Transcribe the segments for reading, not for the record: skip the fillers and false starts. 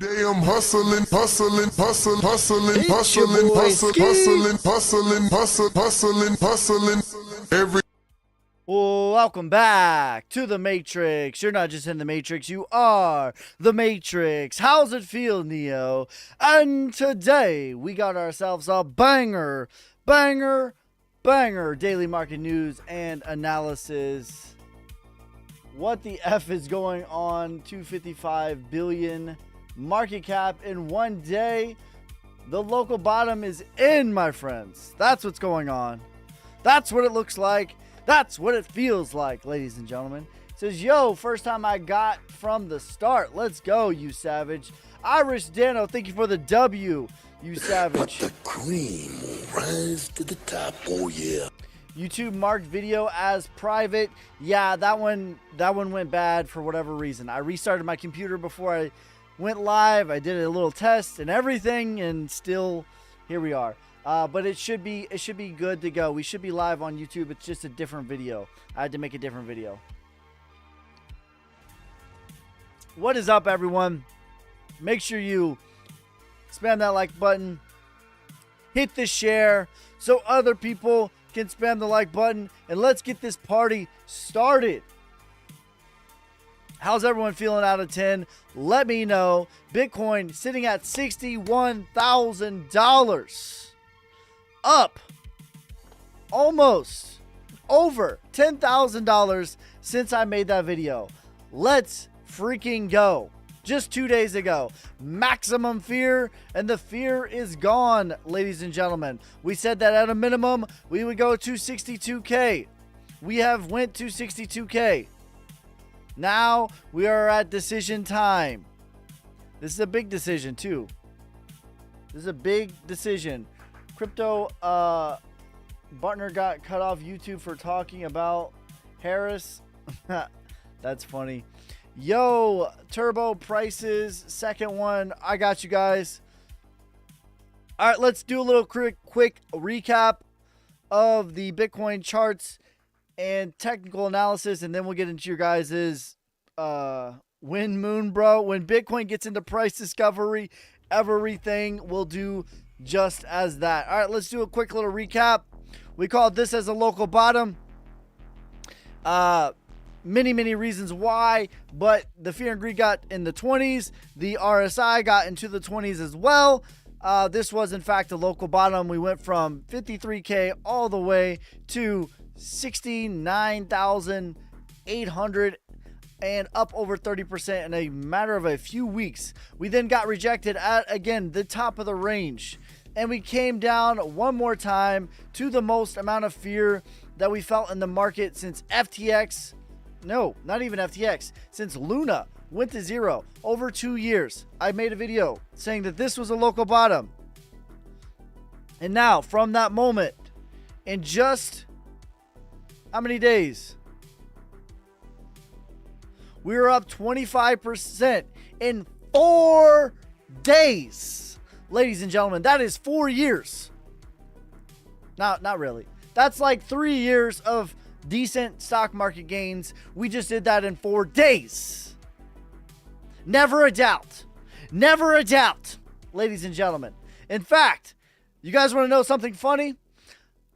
Damn hustling, hustling, hustling, hustling, It's your hustling, boy, hustling, Ski. hustling, hustling, hustling, hustling, every Welcome back to the Matrix. You're not just in the Matrix, you are the Matrix. How's it feel, Neo? And today we got ourselves a banger daily market news and analysis. What the F is going on? 255 billion market cap in one day. The local bottom is in, my friends. That's what's going on. That's what it looks like. That's what it feels like, ladies and gentlemen. It says, yo, first time I got from the start. Let's go, you savage. Irish Dano, thank you for the W, you savage. But the cream will rise to the top, oh yeah. YouTube marked video as private. Yeah, that one went bad for whatever reason. I restarted my computer before I went live. I did a little test and everything, and still here we are. But it should be good to go. We should be live on YouTube. It's just a different video. I had to make a different video. What is up, everyone? Make sure you spam that like button. Hit the share so other people can spam the like button, and let's get this party started. How's everyone feeling out of 10? Let me know. Bitcoin sitting at $61,000. Up almost over $10,000 since I made that video. Let's freaking go. Just 2 days ago, maximum fear, and the fear is gone, ladies and gentlemen. We said that at a minimum, we would go to 62K. We have went to 62K. Now we are at decision time. This is a big decision too. This is a big decision. Crypto Butner got cut off YouTube for talking about Harris. That's funny. Yo, turbo prices, second one. I got you guys. All right, let's do a little quick recap of the Bitcoin charts and technical analysis, and then we'll get into your guys's when Bitcoin gets into price discovery, everything will do just as that. All right, let's do a quick little recap. We called this as a local bottom. Many reasons why, but the fear and greed got in the 20s. The RSI got into the 20s as well. This was in fact a local bottom. We went from 53K all the way to 69,800 and up over 30% in a matter of a few weeks. We then got rejected at, again, the top of the range, and we came down one more time to the most amount of fear that we felt in the market since FTX. No, not even FTX. Since Luna went to zero over 2 years. I made a video saying that this was a local bottom. And now, from that moment, in just how many days? We were up 25% in 4 days. Ladies and gentlemen, that is 4 years. Not really. That's like 3 years of decent stock market gains. We just did that in 4 days. Never a doubt. Never a doubt, ladies and gentlemen. In fact, you guys want to know something funny?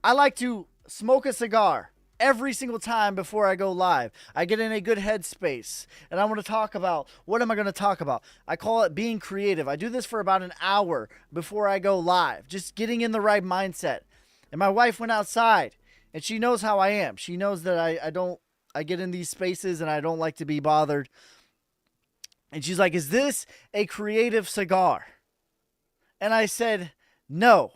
I like to smoke a cigar every single time before I go live. I get in a good headspace, and I want to talk about, what am I going to talk about? I call it being creative. I do this for about an hour before I go live, just getting in the right mindset. And my wife went outside, and she knows how I am. She knows that I get in these spaces and I don't like to be bothered. And she's like, is this a creative cigar? And I said, no.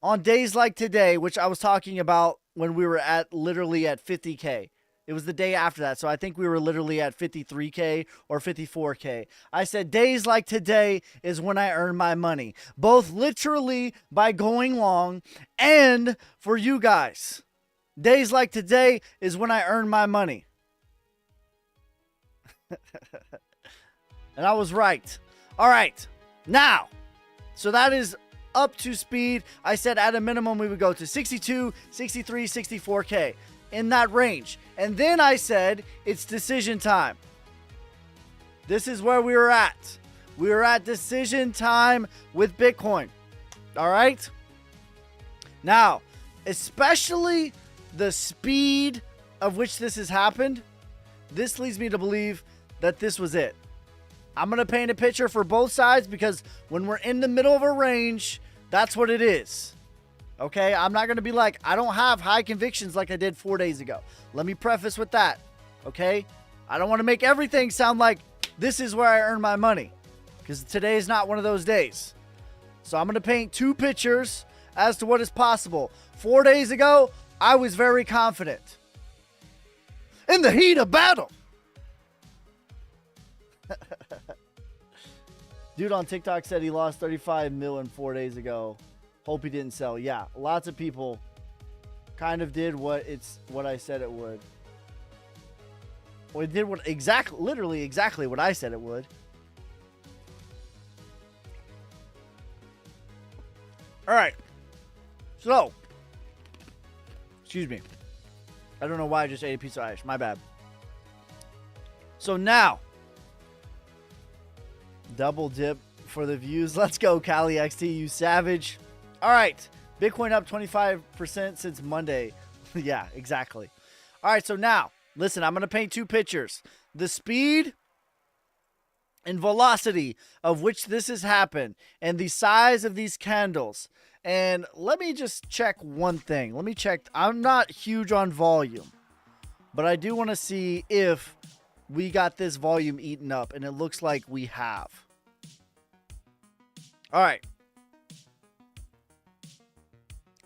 On days like today, which I was talking about when we were literally at 50K. It was the day after that. So I think we were literally at 53K or 54K. I said, days like today is when I earn my money. Both literally by going long and for you guys. Days like today is when I earn my money. And I was right. All right. Now, so that is up to speed. I said at a minimum we would go to 62, 63, 64K in that range. And then I said it's decision time. This is where we were at. We are at decision time with Bitcoin. All right? Now, especially the speed of which this has happened, this leads me to believe that this was it. I'm going to paint a picture for both sides because when we're in the middle of a range, that's what it is. Okay? I'm not going to be like, I don't have high convictions like I did 4 days ago. Let me preface with that. Okay? I don't want to make everything sound like this is where I earn my money, because today is not one of those days. So I'm going to paint two pictures as to what is possible. 4 days ago, I was very confident. In the heat of battle. Dude on TikTok said he lost 35 million 4 days ago. Hope he didn't sell. Yeah, lots of people kind of did what I said it would. Well, it did literally exactly what I said it would. All right. So, excuse me. I don't know why I just ate a piece of ice. My bad. So now, double dip for the views. Let's go, Cali XT, you savage. All right. Bitcoin up 25% since Monday. Yeah, exactly. All right, so now, listen, I'm going to paint two pictures. The speed and velocity of which this has happened and the size of these candles. And let me just check one thing. Let me check. I'm not huge on volume, but I do want to see if we got this volume eaten up, and it looks like we have. All right.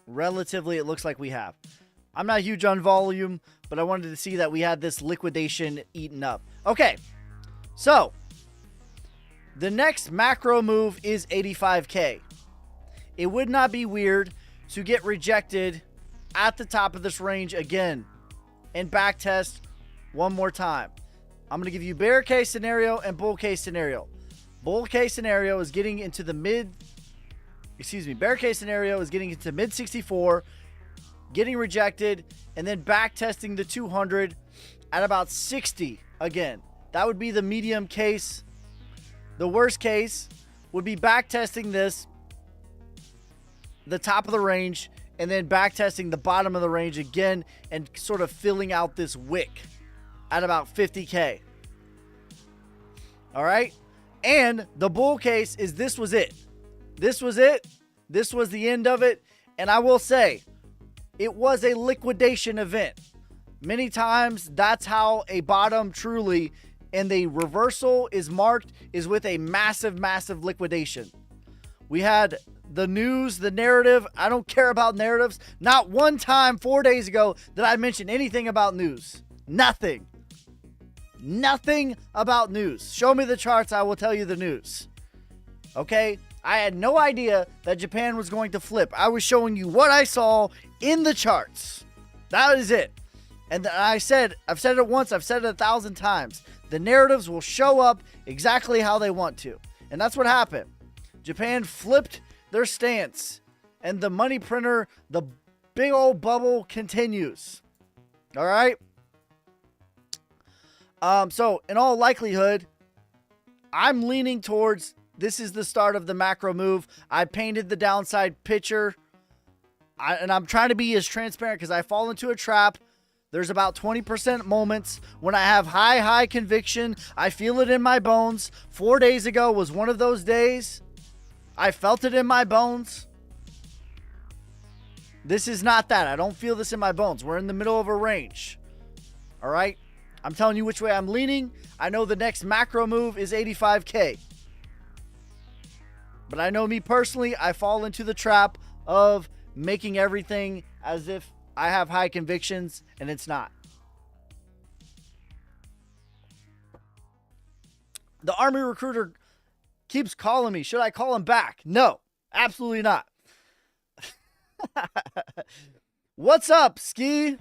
Relatively, it looks like we have. I'm not huge on volume, but I wanted to see that we had this liquidation eaten up. Okay, so the next macro move is 85K. It would not be weird to get rejected at the top of this range again and backtest one more time. I'm going to give you bear case scenario and bull case scenario. Bull case scenario is getting into the bear case scenario is getting into mid 64, getting rejected, and then back testing the 200 at about 60 again. That would be the medium case. The worst case would be back testing this, the top of the range, and then back testing the bottom of the range again and sort of filling out this wick at about 50K. All right? And the bull case is this was it. This was it. This was the end of it. And I will say, it was a liquidation event. Many times, that's how a bottom truly, and the reversal is marked, is with a massive, massive liquidation. We had the news, the narrative. I don't care about narratives. Not one time 4 days ago did I mention anything about news. Nothing. Nothing about news. Show me the charts, I will tell you the news. Okay? I had no idea that Japan was going to flip. I was showing you what I saw in the charts. That is it. And I've said it once, I've said it 1,000 times. The narratives will show up exactly how they want to. And that's what happened. Japan flipped their stance. And the money printer, the big old bubble continues. All right? So, in all likelihood, I'm leaning towards this is the start of the macro move. I painted the downside picture. And I'm trying to be as transparent because I fall into a trap. There's about 20% moments when I have high conviction. I feel it in my bones. 4 days ago was one of those days. I felt it in my bones. This is not that. I don't feel this in my bones. We're in the middle of a range. All right? I'm telling you which way I'm leaning. I know the next macro move is 85K. But I know me personally, I fall into the trap of making everything as if I have high convictions, and it's not. The Army recruiter keeps calling me. Should I call him back? No, absolutely not. What's up, Ski?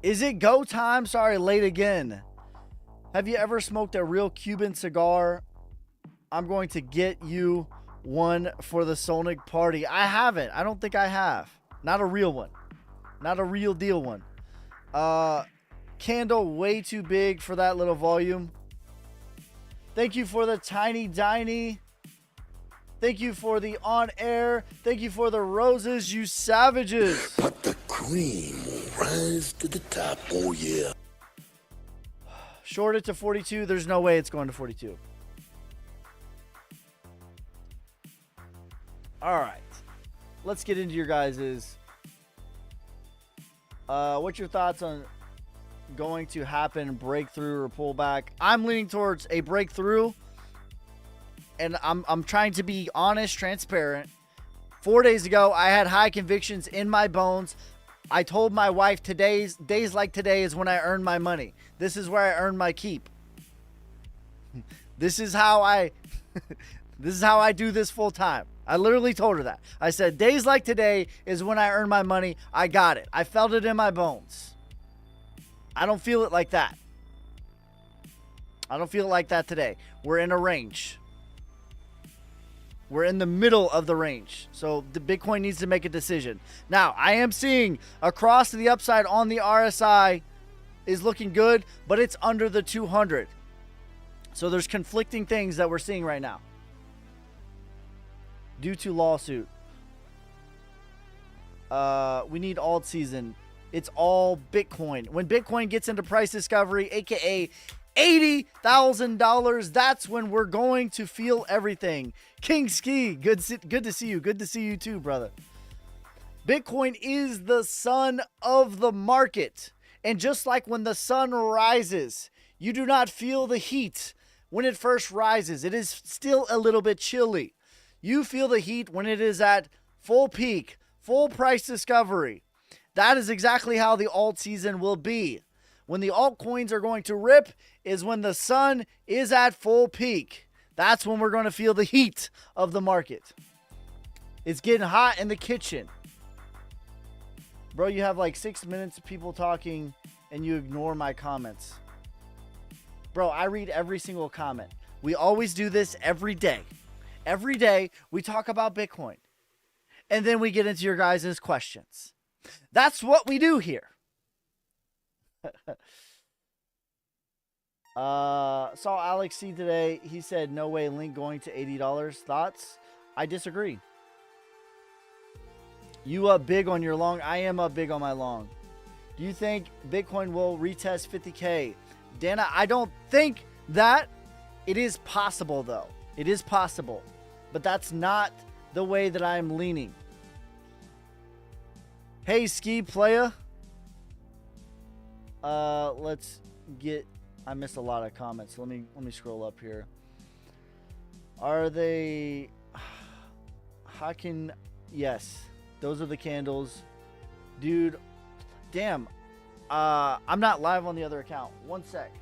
Is it go time? Sorry, late again. Have you ever smoked a real Cuban cigar? I'm going to get you one for the Sonic party. I haven't. I don't think I have. Not a real one. Not a real deal one. Candle way too big for that little volume. Thank you for the Tiny Diny. Thank you for the on air. Thank you for the roses, you savages. But the cream will rise to the top, oh yeah. Short it to 42. There's no way it's going to 42. All right. Let's get into your guys's. What's your thoughts on going to happen, breakthrough or pullback? I'm leaning towards a breakthrough, and I'm trying to be honest, transparent. 4 days ago, I had high convictions in my bones. I told my wife days like today is when I earn my money. This is where I earn my keep. This is how I do this full time. I literally told her that. I said, days like today is when I earn my money. I got it. I felt it in my bones. I don't feel it like that. I don't feel it like that today. We're in a range. We're in the middle of the range. So the Bitcoin needs to make a decision. Now, I am seeing across to the upside on the RSI is looking good, but it's under the 200. So there's conflicting things that we're seeing right now. Due to lawsuit. We need alt season. It's all Bitcoin. When Bitcoin gets into price discovery, aka $80,000, that's when we're going to feel everything. King Ski, good to see you. Good to see you too, brother. Bitcoin is the sun of the market. And just like when the sun rises, you do not feel the heat when it first rises. It is still a little bit chilly. You feel the heat when it is at full peak, full price discovery. That is exactly how the alt season will be. When the altcoins are going to rip is when the sun is at full peak. That's when we're going to feel the heat of the market. It's getting hot in the kitchen. Bro, you have like 6 minutes of people talking and you ignore my comments. Bro, I read every single comment. We always do this every day. Every day we talk about Bitcoin. And then we get into your guys' questions. That's what we do here. Saw Alex C today. He said, no way, Link going to $80. Thoughts? I disagree. You up big on your long? I am up big on my long. Do you think Bitcoin will retest 50K? Dana, I don't think that. It is possible, though. It is possible. But that's not the way that I'm leaning. Hey, Ski Playa. Let's get... I missed a lot of comments. Let me scroll up here. Are they... How can... Yes. Those are the candles. Dude. Damn. I'm not live on the other account. One sec.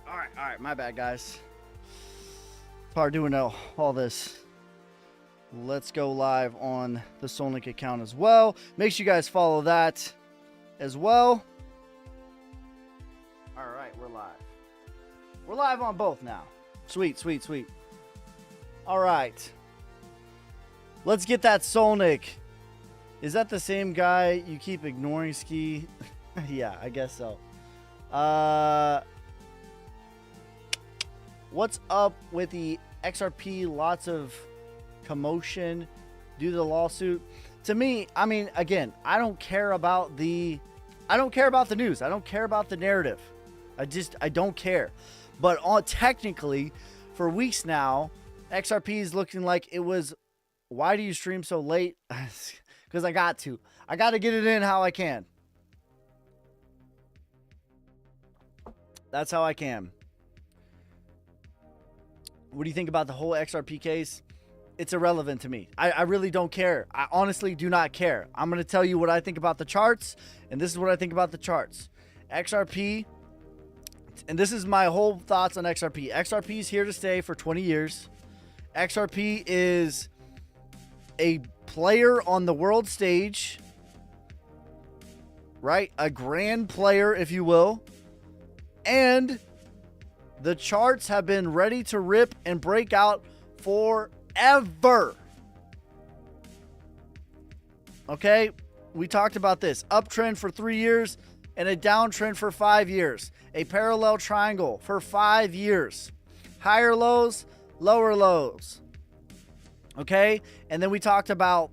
All right. My bad, guys. It's hard doing all this. Let's go live on the Solnik account as well. Make sure you guys follow that as well. All right, we're live. We're live on both now. Sweet. All right. Let's get that Solnik. Is that the same guy you keep ignoring, Ski? Yeah, I guess so. What's up with the XRP? Lots of commotion due to the lawsuit. To me, I mean, again, I don't care about the news. I don't care about the narrative. I don't care. But technically, for weeks now, XRP is looking like it was. Why do you stream so late? Because I got to. I got to get it in how I can. That's how I can. What do you think about the whole XRP case? it's irrelevant to me. I really don't care. I honestly do not care. I'm going to tell you what I think about the charts, and this is what I think about the charts. XRP, and this is my whole thoughts on XRP. XRP is here to stay for 20 years. XRP is a player on the world stage, right? A grand player, if you will. And the charts have been ready to rip and break out forever. Okay? We talked about this. Uptrend for 3 years and a downtrend for 5 years. A parallel triangle for 5 years. Higher lows, lower lows. Okay? And then we talked about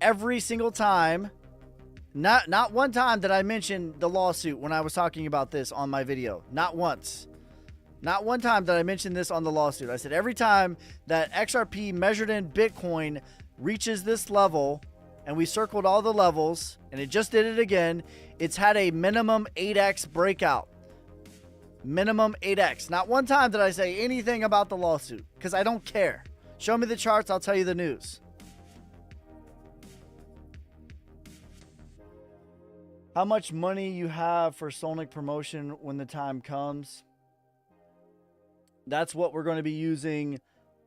every single time, not one time that I mentioned the lawsuit when I was talking about this on my video. Not once. Not one time that I mentioned this on the lawsuit. I said every time that XRP measured in Bitcoin reaches this level, and we circled all the levels, and it just did it again, it's had a minimum 8x breakout. Minimum 8x. Not one time did I say anything about the lawsuit, because I don't care. Show me the charts, I'll tell you the news. How much money you have for Solnic promotion when the time comes? That's what we're going to be using.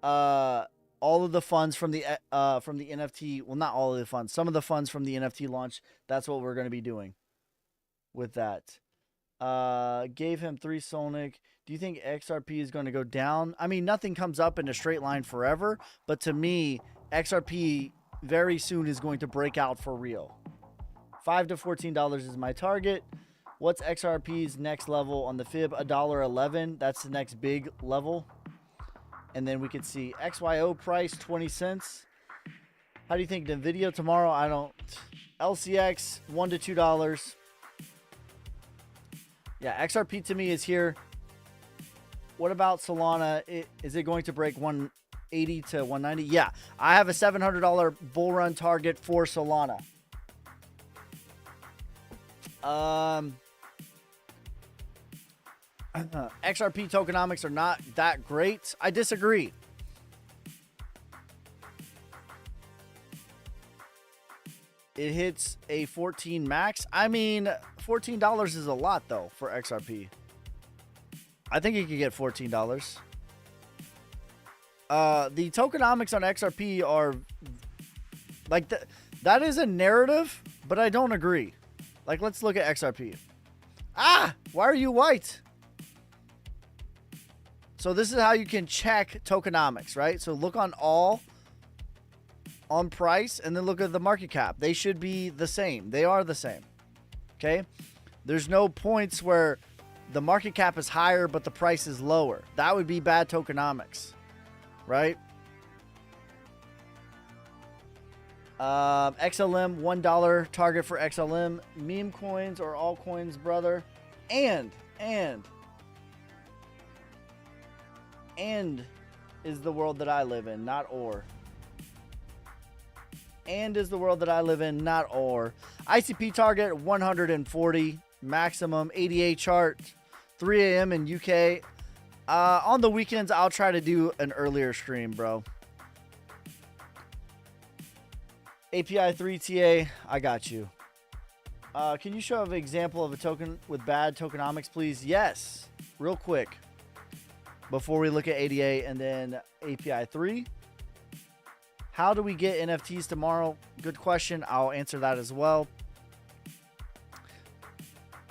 All of the funds from the NFT. Well, not all of the funds. Some of the funds from the NFT launch. That's what we're going to be doing with that. Gave him 3 Solnic. Do you think XRP is going to go down? I mean, nothing comes up in a straight line forever. But to me, XRP very soon is going to break out for real. $5 to $14 is my target. What's XRP's next level on the fib? $1.11. That's the next big level. And then we could see XYO price 20 cents. How do you think Nvidia tomorrow? I don't. LCX $1 to $2. Yeah, XRP to me is here. What about Solana? Is it going to break 180 to 190? Yeah, I have a $700 bull run target for Solana. XRP tokenomics are not that great. I disagree. It hits a 14 max. I mean, $14 is a lot though for XRP. I think you could get $14. The tokenomics on XRP are like that is a narrative, but I don't agree. Like, let's look at XRP. Ah, why are you white? So this is how you can check tokenomics, right? So look on all, on price, and then look at the market cap. They should be the same. They are the same. Okay? There's no points where the market cap is higher, but the price is lower. That would be bad tokenomics, right? XLM, $1 target for XLM. Meme coins or altcoins, brother. And is the world that I live in, not or. And is the world that I live in, not or. ICP target 140, maximum 88 chart, 3 a.m. in UK. On the weekends, I'll try to do an earlier stream, bro. API 3 TA, I got you. Can you show an example of a token with bad tokenomics, please? Yes, real quick. Before we look at ADA and then API 3. How do we get NFTs tomorrow? Good question. I'll answer that as well.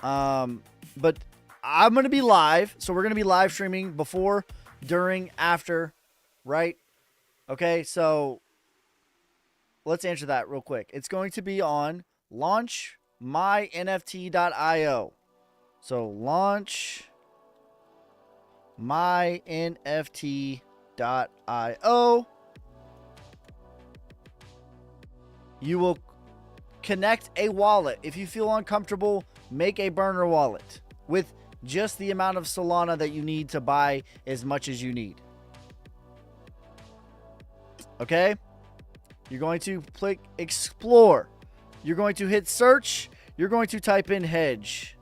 But I'm going to be live. So we're going to be live streaming before, during, after, right? Okay, so let's answer that real quick. It's going to be on launchmynft.io. So launchmynft.io. You will connect a wallet. If you feel uncomfortable, make a burner wallet with just the amount of Solana that you need to buy as much as you need. Okay? You're going to click explore. You're going to hit search. You're going to type in hedge.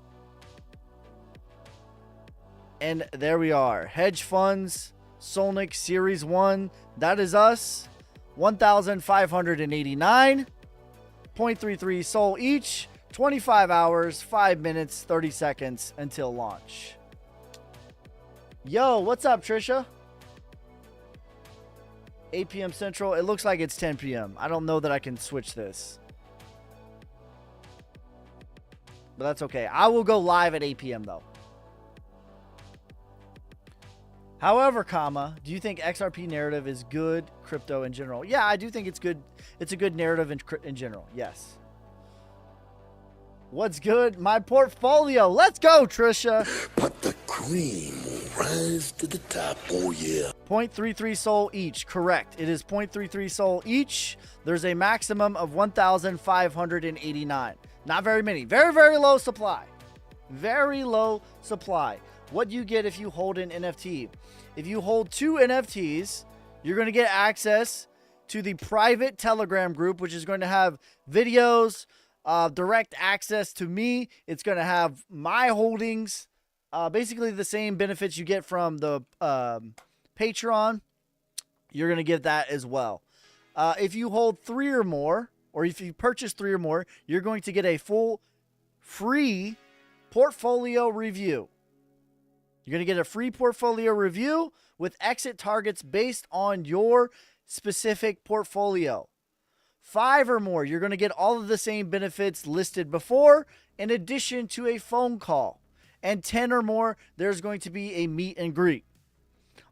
And there we are. Hedge funds, Solnic Series 1. That is us. 1,589. 0.33 SOL each. 25 hours, 5 minutes, 30 seconds until launch. Yo, what's up, Trisha? 8 p.m. Central. It looks like it's 10 p.m. I don't know that I can switch this. But that's okay. I will go live at 8 p.m. though. However, do you think XRP narrative is good crypto in general? Yeah, I do think it's good. It's a good narrative in general. Yes. What's good? My portfolio. Let's go, Trisha. But the cream will rise to the top, oh yeah. 0.33 SOL each. Correct. It is 0.33 SOL each. There's a maximum of 1,589. Not very many. Very, very low supply. Very low supply. What do you get if you hold an NFT? If you hold 2 NFTs, you're going to get access to the private Telegram group, which is going to have videos, direct access to me. It's going to have my holdings, basically the same benefits you get from the Patreon. You're going to get that as well. If you hold 3 or more, or if you purchase 3 or more, you're going to get a full free portfolio review. You're going to get a free portfolio review with exit targets based on your specific portfolio. 5 or more, you're going to get all of the same benefits listed before, in addition to a phone call. And 10 or more, there's going to be a meet and greet.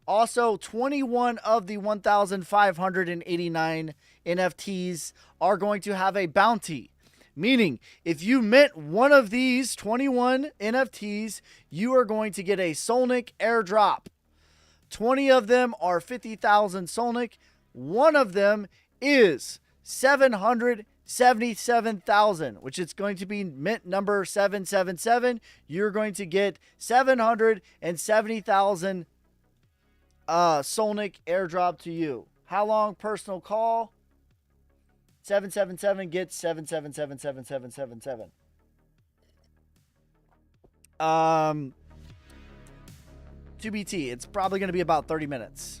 Also, 21 of the 1,589 NFTs are going to have a bounty. Meaning, if you mint one of these 21 NFTs, you are going to get a Solnic airdrop. 20 of them are 50,000 Solnic. One of them is 777,000, which is going to be mint number 777. You're going to get 770,000 Solnic airdrop to you. How long? Personal call. 777 gets 7777777. TBT. It's probably going to be about 30 minutes.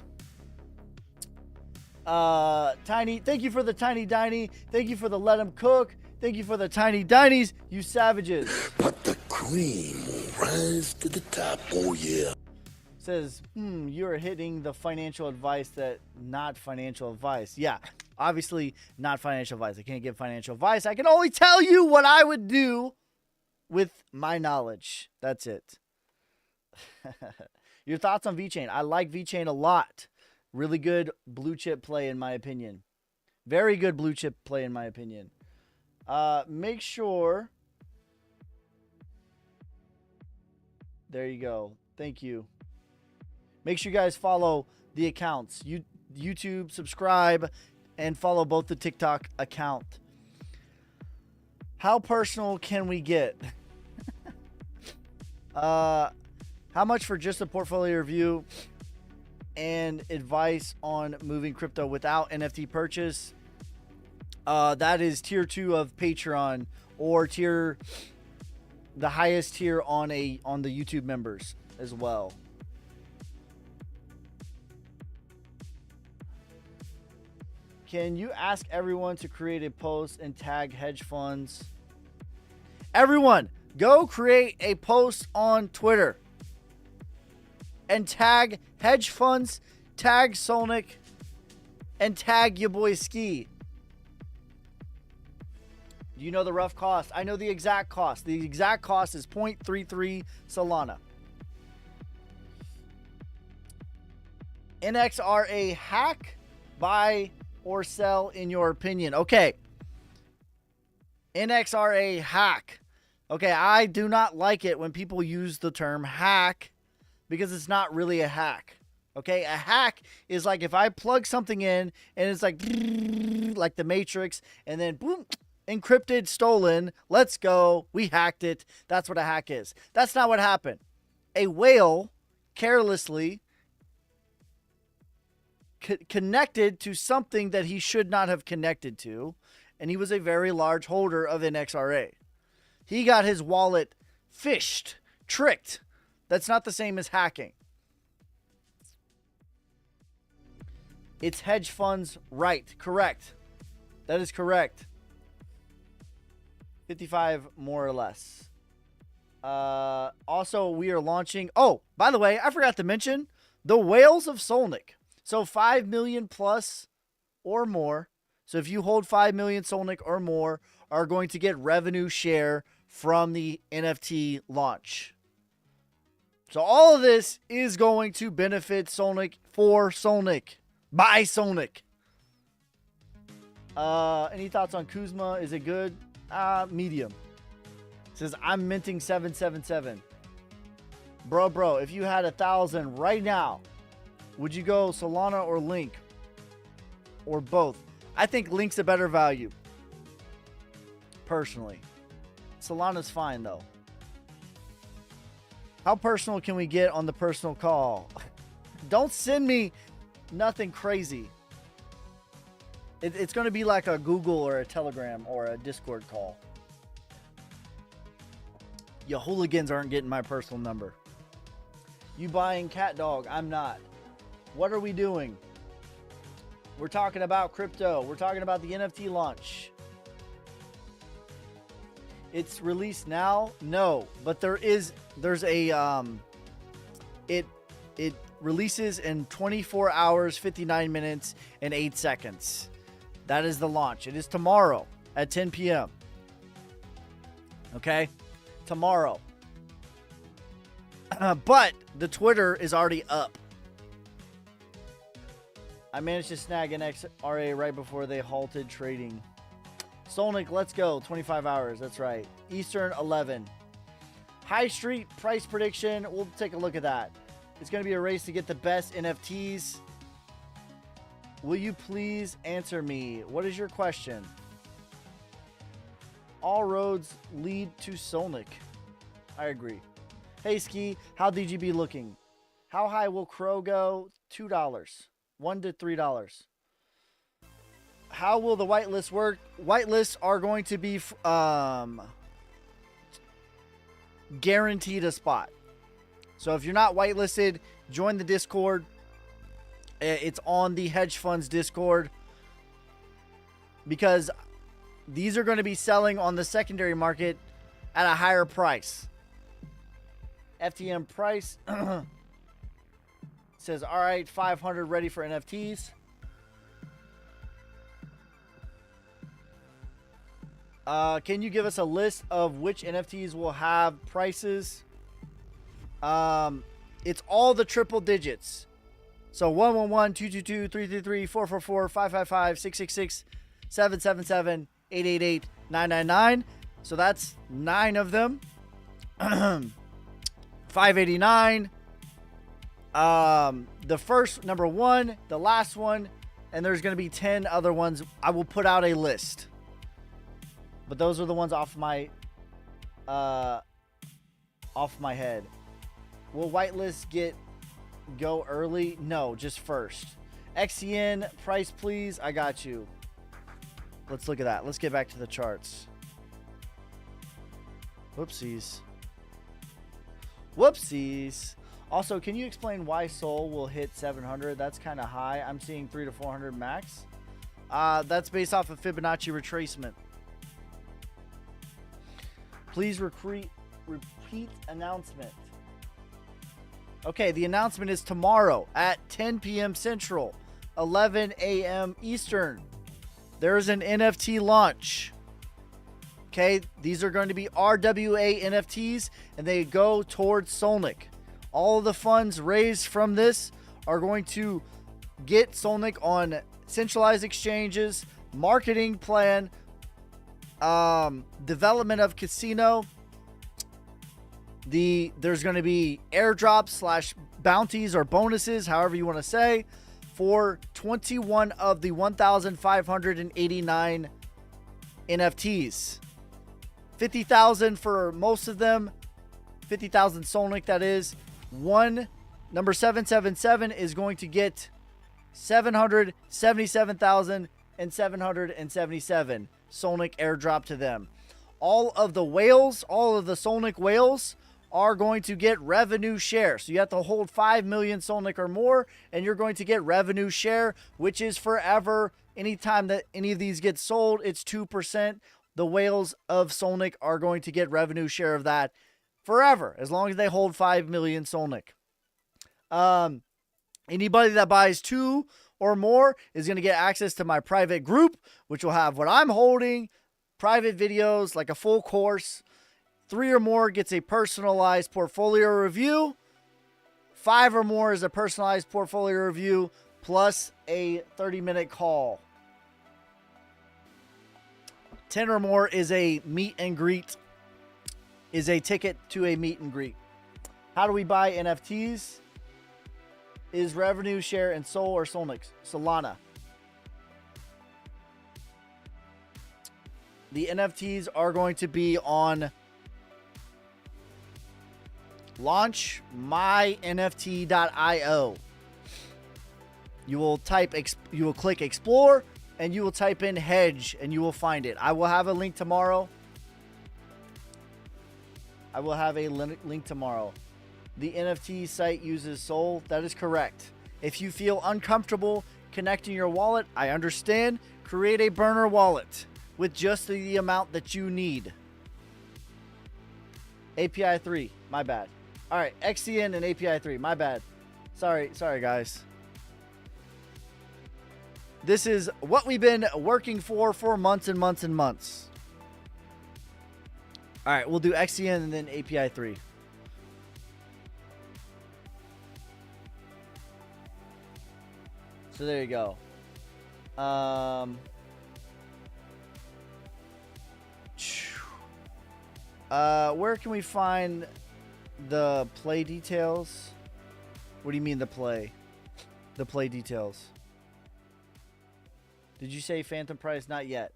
Tiny, thank you for the Tiny Diny. Thank you for the Let 'em Cook. Thank you for the Tiny Dinies, you savages. But the cream will rise to the top, oh yeah. Says, you're hitting the financial advice that not financial advice. Yeah, obviously not financial advice. I can't give financial advice. I can only tell you what I would do with my knowledge. That's it. Your thoughts on VeChain? I like VeChain a lot. Really good blue chip play in my opinion. Very good blue chip play in my opinion. Make sure. There you go. Thank you. Make sure you guys follow the accounts. YouTube, subscribe, and follow both the TikTok account. How personal can we get? How much for just a portfolio review and advice on moving crypto without NFT purchase? That is tier 2 of Patreon, or the highest tier on the YouTube members as well. Can you ask everyone to create a post and tag hedge funds? Everyone, go create a post on Twitter and tag hedge funds, tag Solnic, and tag your boy Ski. Do you know the rough cost? I know the exact cost. The exact cost is 0.33 Solana. NXRA hack, buy or sell in your opinion? Okay. NXRA hack. Okay, I do not like it when people use the term hack because it's not really a hack. Okay, a hack is like if I plug something in and it's like the Matrix and then boom, encrypted, stolen, let's go, we hacked it. That's what a hack is. That's not what happened. A whale carelessly connected to something that he should not have connected to, and he was a very large holder of NXRA. He got his wallet phished, tricked. That's not the same as hacking. It's hedge funds, right? Correct. That is correct. 55 more or less. Also, we are launching. Oh, by the way, I forgot to mention the Whales of Solnic. So 5 million plus or more. So if you hold 5 million Solnic or more, are going to get revenue share from the NFT launch. So all of this is going to benefit Solnic for Solnic. By Solnic. Any thoughts on Kuzma? Is it good? Medium. It says, I'm minting 777. Bro, if you had 1,000 right now, would you go Solana or Link? Or both? I think Link's a better value. Personally. Solana's fine, though. How personal can we get on the personal call? Don't send me nothing crazy. It's going to be like a Google or a Telegram or a Discord call. You hooligans aren't getting my personal number. You buying cat dog? I'm not. What are we doing? We're talking about crypto. We're talking about the NFT launch. It's released now? No, but there's a it releases in 24 hours, 59 minutes, and 8 seconds. That is the launch. It is tomorrow at 10 p.m. Okay? Tomorrow. But the Twitter is already up. I managed to snag an XRA right before they halted trading. Solnic, let's go. 25 hours. That's right. Eastern 11. High Street price prediction. We'll take a look at that. It's going to be a race to get the best NFTs. Will you please answer me? What is your question? All roads lead to Solnic. I agree. Hey, Ski, how DGB looking? How high will Crow go? $2. $1 to $3. How will the whitelist work? Whitelists are going to be guaranteed a spot. So if you're not whitelisted, join the Discord. It's on the hedge funds Discord. Because these are going to be selling on the secondary market at a higher price. FTM price says, all right, 500 ready for NFTs. Can you give us a list of which NFTs will have prices? It's all the triple digits. So 111, 222, 333, 444, 555, 666, 777, 888, 999. So that's 9 of them. 589. The first, number 1, the last one, and there's going to be 10 other ones. I will put out a list. But those are the ones off my head. Will whitelist go early? No, just first. XCN price, please. I got you. Let's look at that. Let's get back to the charts. Whoopsies. Whoopsies. Also, can you explain why Sol will hit 700? That's kind of high. I'm seeing 300 to 400 max. That's based off of Fibonacci retracement. Please repeat announcement. Okay, the announcement is tomorrow at 10 p.m. Central, 11 a.m. Eastern. There's an NFT launch. Okay, these are going to be RWA NFTs, and they go towards Solnic. All of the funds raised from this are going to get Solnic on centralized exchanges, marketing plan, development of casino. There's going to be airdrops / bounties or bonuses, however you want to say, for 21 of the 1,589 NFTs. 50,000 for most of them. 50,000 Solnic, that is. Number 777 is going to get 777,777 Solnic airdrop to them. All of the whales, all of the Solnic whales are going to get revenue share. So you have to hold 5 million Solnic or more, and you're going to get revenue share, which is forever. Anytime that any of these get sold, it's 2%. The whales of Solnic are going to get revenue share of that forever, as long as they hold 5 million Solnic. Anybody that buys 2 or more is going to get access to my private group, which will have what I'm holding, private videos, like a full course. 3 or more gets a personalized portfolio review. 5 or more is a personalized portfolio review plus a 30-minute call. 10 or more is a meet and greet, is a ticket to a meet and greet. How do we buy NFTs? Is revenue share in Sol or Solnic? Solana. The NFTs are going to be on launchmynft.io. You will click explore and you will type in hedge and you will find it. I will have a link tomorrow. The NFT site uses Sol. That is correct. If you feel uncomfortable connecting your wallet, I understand. Create a burner wallet with just the amount that you need. API 3, my bad. All right, XCN and API 3, my bad. Sorry guys. This is what we've been working for months and months and months. All right, we'll do XCN and then API 3. So there you go. Where can we find the play details? What do you mean the play? The play details. Did you say Phantom price? Not yet.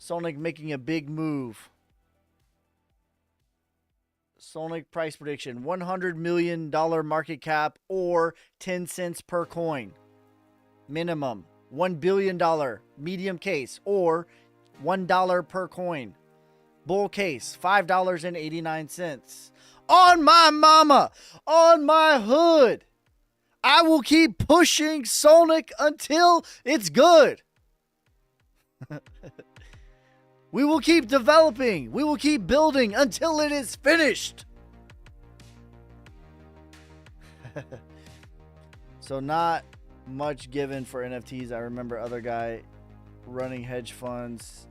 Solnic making a big move. Solnic price prediction. $100 million market cap or 10 cents per coin. Minimum. $1 billion medium case or $1 per coin. Bull case, $5.89. On my mama, on my hood. I will keep pushing Solnic until it's good. We will keep developing. We will keep building until it is finished. So not much given for NFTs. I remember other guy running hedge funds.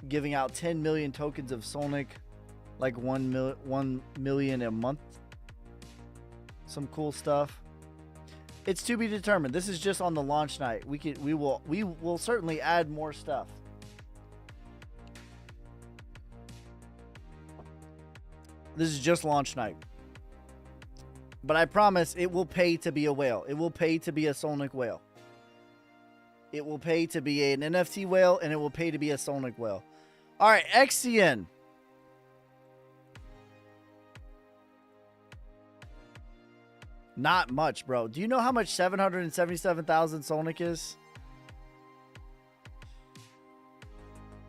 Giving out 10 million tokens of Solnic. Like 1 million a month. Some cool stuff. It's to be determined. This is just on the launch night. We will certainly add more stuff. This is just launch night. But I promise it will pay to be a whale. It will pay to be a Solnic whale. It will pay to be an NFT whale, and it will pay to be a Solnic whale. All right, XCN. Not much, bro. Do you know how much 777,000 Solnic is?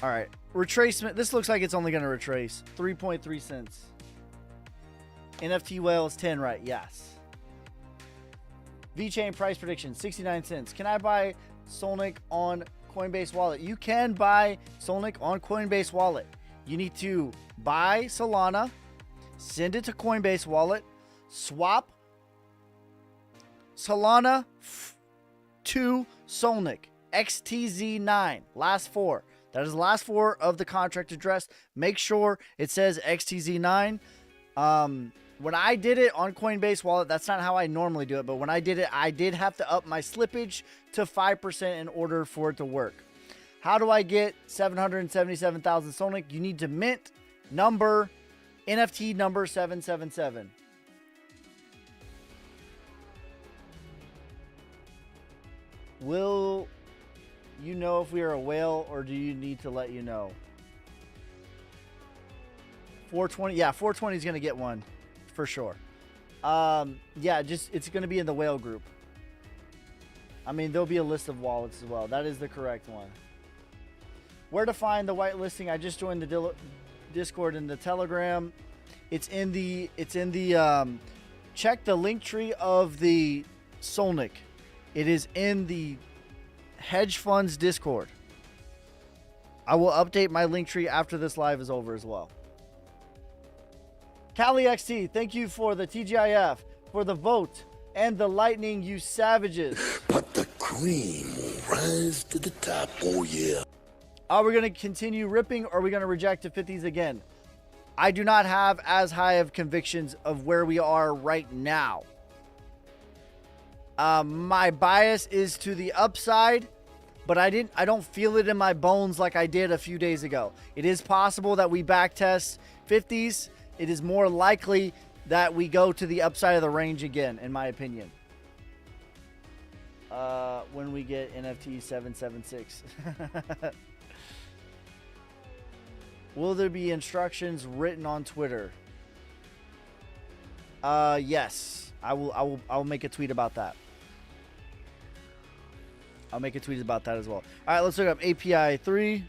All right. Retracement. This looks like it's only going to retrace. 3.3 cents. NFT whale is 10, right? Yes. VeChain price prediction, 69 cents. Can I buy Solnic on Coinbase Wallet? You can buy Solnic on Coinbase Wallet. You need to buy Solana, send it to Coinbase Wallet, swap Solana to Solnic. XTZ9. Last 4. That is the last 4 of the contract address. Make sure it says XTZ9. When I did it on Coinbase Wallet, that's not how I normally do it. But when I did it, I did have to up my slippage to 5% in order for it to work. How do I get 777,000 Solnic? You need to mint number, NFT number 777. Will you know if we are a whale, or do you need to let you know? 420. Yeah, 420 is going to get one for sure. Yeah, just it's going to be in the whale group. I mean, there'll be a list of wallets as well. That is the correct one. Where to find the whitelisting? I just joined the Discord and the Telegram. It's in the check the link tree of the Solnick. It is in the hedge funds Discord. I will update my link tree after this live is over as well. Cali XT, thank you for the TGIF, for the vote, and the lightning, you savages. But the cream will rise to the top, oh yeah. Are we going to continue ripping, or are we going to reject to 50s again? I do not have as high of convictions of where we are right now. My bias is to the upside, but I don't feel it in my bones like I did a few days ago. It is possible that we backtest 50s. It is more likely that we go to the upside of the range again, in my opinion. When we get NFT 776. Will there be instructions written on Twitter? Yes. I will make a tweet about that. I'll make a tweet about that as well. All right, let's look up API 3.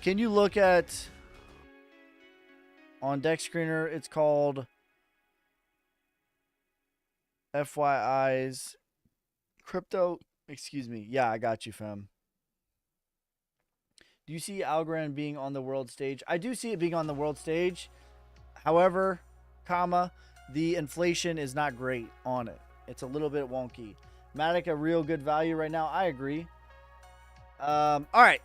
Can you look at on Deck Screener? It's called FYI's crypto. Excuse me. Yeah, I got you, fam. Do you see Algorand being on the world stage? I do see it being on the world stage. However, the inflation is not great on it. It's a little bit wonky. Matic a real good value right now. I agree. All right.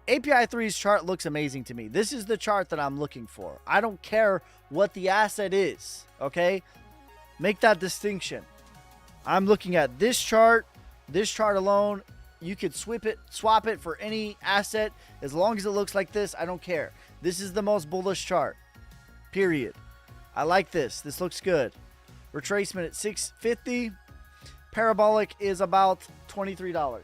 API 3's chart looks amazing to me. This is the chart that I'm looking for. I don't care what the asset is. Okay? Make that distinction. I'm looking at this chart alone. You could swap it for any asset as long as it looks like this. I don't care. This is the most bullish chart. Period. I like this. This looks good. Retracement at 650. Parabolic is about $23.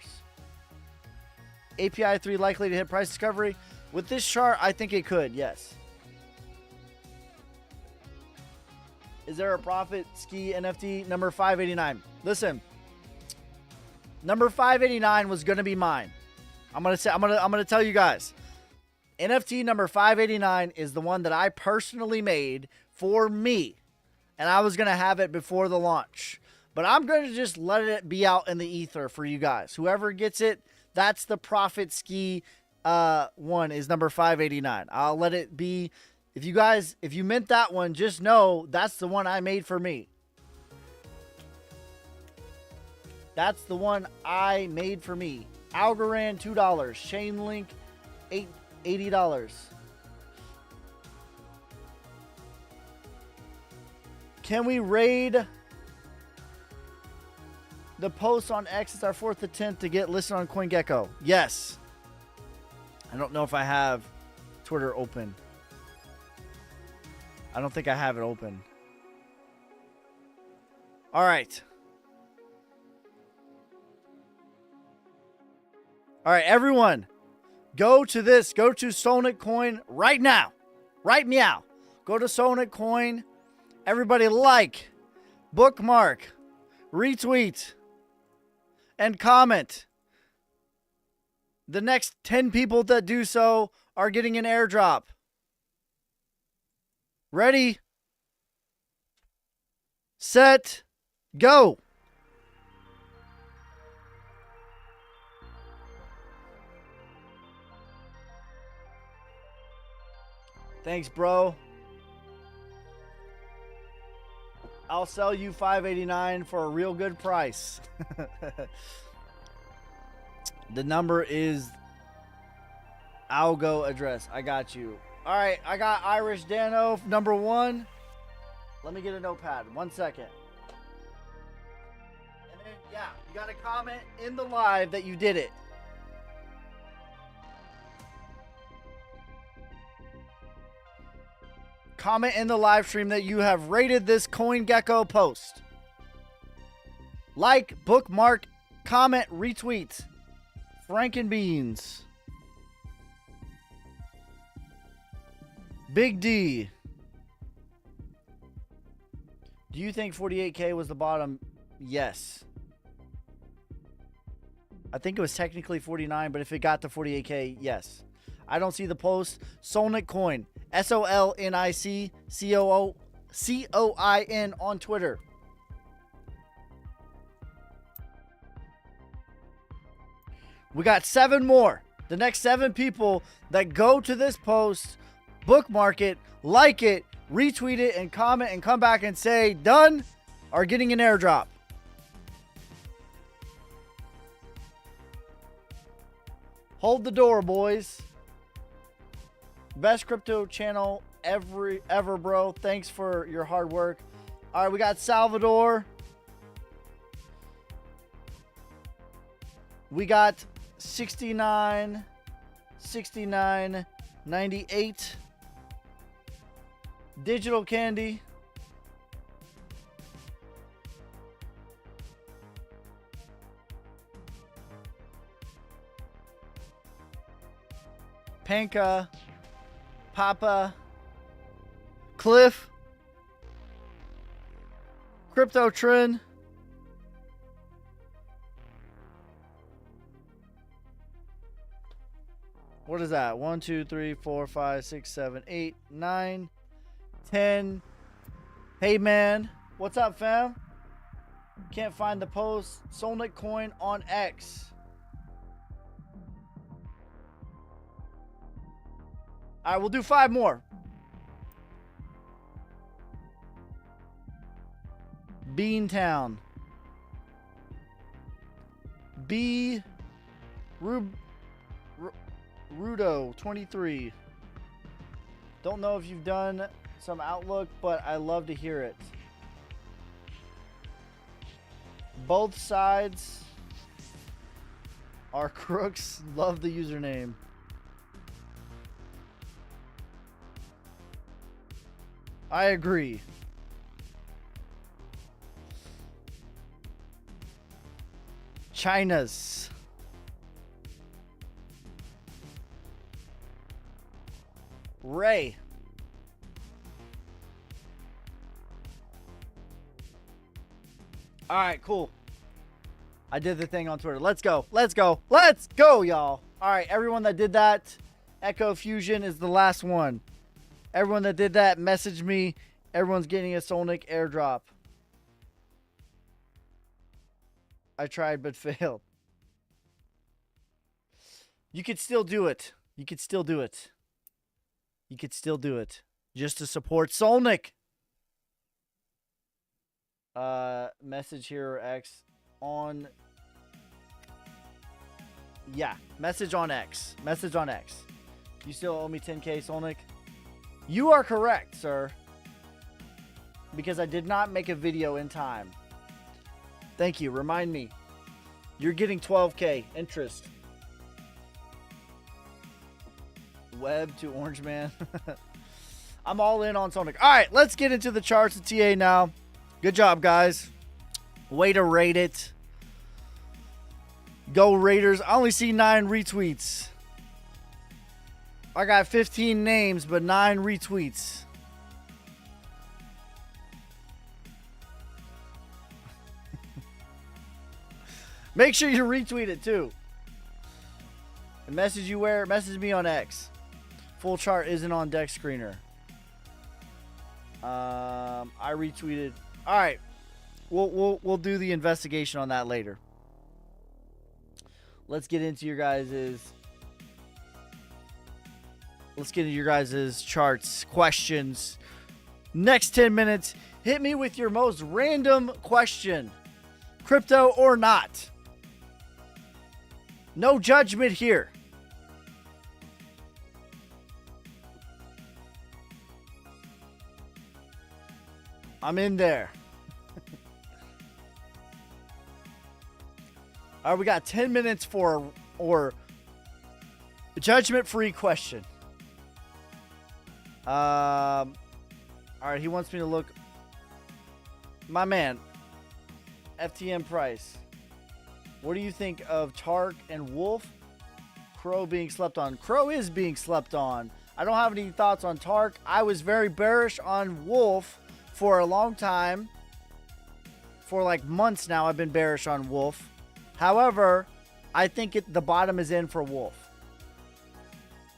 API 3 likely to hit price discovery. With this chart, I think it could, yes. Is there a profit ski NFT number 589? Listen. Number 589 was going to be mine. I'm going to tell you guys. NFT number 589 is the one that I personally made for me. And I was going to have it before the launch. But I'm going to just let it be out in the ether for you guys. Whoever gets it, that's the profit ski one is number 589. I'll let it be. If you meant that one, just know that's the one I made for me. That's the one I made for me. Algorand, $2. Chainlink, $80. Can we raid the post on X? It's our 4th attempt to get listed on CoinGecko. Yes. I don't know if I have Twitter open. I don't think I have it open. All right. All right, everyone. Go to this. Go to Solnick Coin right now. Right meow. Go to Solnick Coin. Everybody like, bookmark, retweet, and comment. The next 10 people that do so are getting an airdrop. Ready, set, go. Thanks, bro. I'll sell you $589 for a real good price. The number is Algo address. I got you. All right, I got Irish Dano number 1. Let me get a notepad. 1 second. And then, yeah, you got to comment in the live that you did it. Comment in the live stream that you have rated this CoinGecko post. Like, bookmark, comment, retweet. Frankenbeans. Big D. Do you think 48K was the bottom? Yes. I think it was technically 49, but if it got to 48K, yes. I don't see the post. Solnic Coin. SOLNICCOIN on Twitter. We got 7 more. The next 7 people that go to this post, bookmark it, like it, retweet it, and comment and come back and say done are getting an airdrop. Hold the door, boys. Best crypto channel ever, bro. Thanks for your hard work. All right, we got Salvador. We got 69, 69, 98. Digital Candy. Panka. Papa. Cliff. Crypto Trend. What is that? 1, 2, 3, 4, 5, 6, 7, 8, 9, 10. Hey man, what's up, fam? Can't find the post. Solnic Coin on X. All right, we'll do 5 more. Beantown. B. Rudo 23. Don't know if you've done some Outlook, but I love to hear it. Both sides are crooks. Love the username. I agree. China's. Ray. All right, cool. I did the thing on Twitter. Let's go. Let's go. Let's go, y'all. All right, everyone that did that, Echo Fusion is the last one. Everyone that did that, message me. Everyone's getting a Solnic airdrop. I tried but failed. You could still do it. You could still do it. You could still do it. Just to support Solnic. Message here X on. Yeah, message on X. Message on X. You still owe me 10K, Solnic? You are correct, sir. Because I did not make a video in time. Thank you. Remind me. You're getting 12K interest. Web to Orange Man. I'm all in on Solnic. All right, let's get into the charts of TA now. Good job, guys. Way to rate it. Go Raiders. I only see 9 retweets. I got 15 names, but 9 retweets. Make sure you retweet it too. And message you where? Message me on X. Full chart isn't on Deck Screener. I retweeted. All right, we'll do the investigation on that later. Let's get into your guys's. Let's get into your guys's charts, questions. Next 10 minutes, hit me with your most random question, crypto or not. No judgment here. I'm in there. All right, we got 10 minutes for a judgment-free question. All right, he wants me to look. My man, FTM Price. What do you think of Tark and Wolf? Crow being slept on. Crow is being slept on. I don't have any thoughts on Tark. I was very bearish on Wolf for a long time. for like months now, I've been bearish on Wolf. However, I think the bottom is in for Wolf.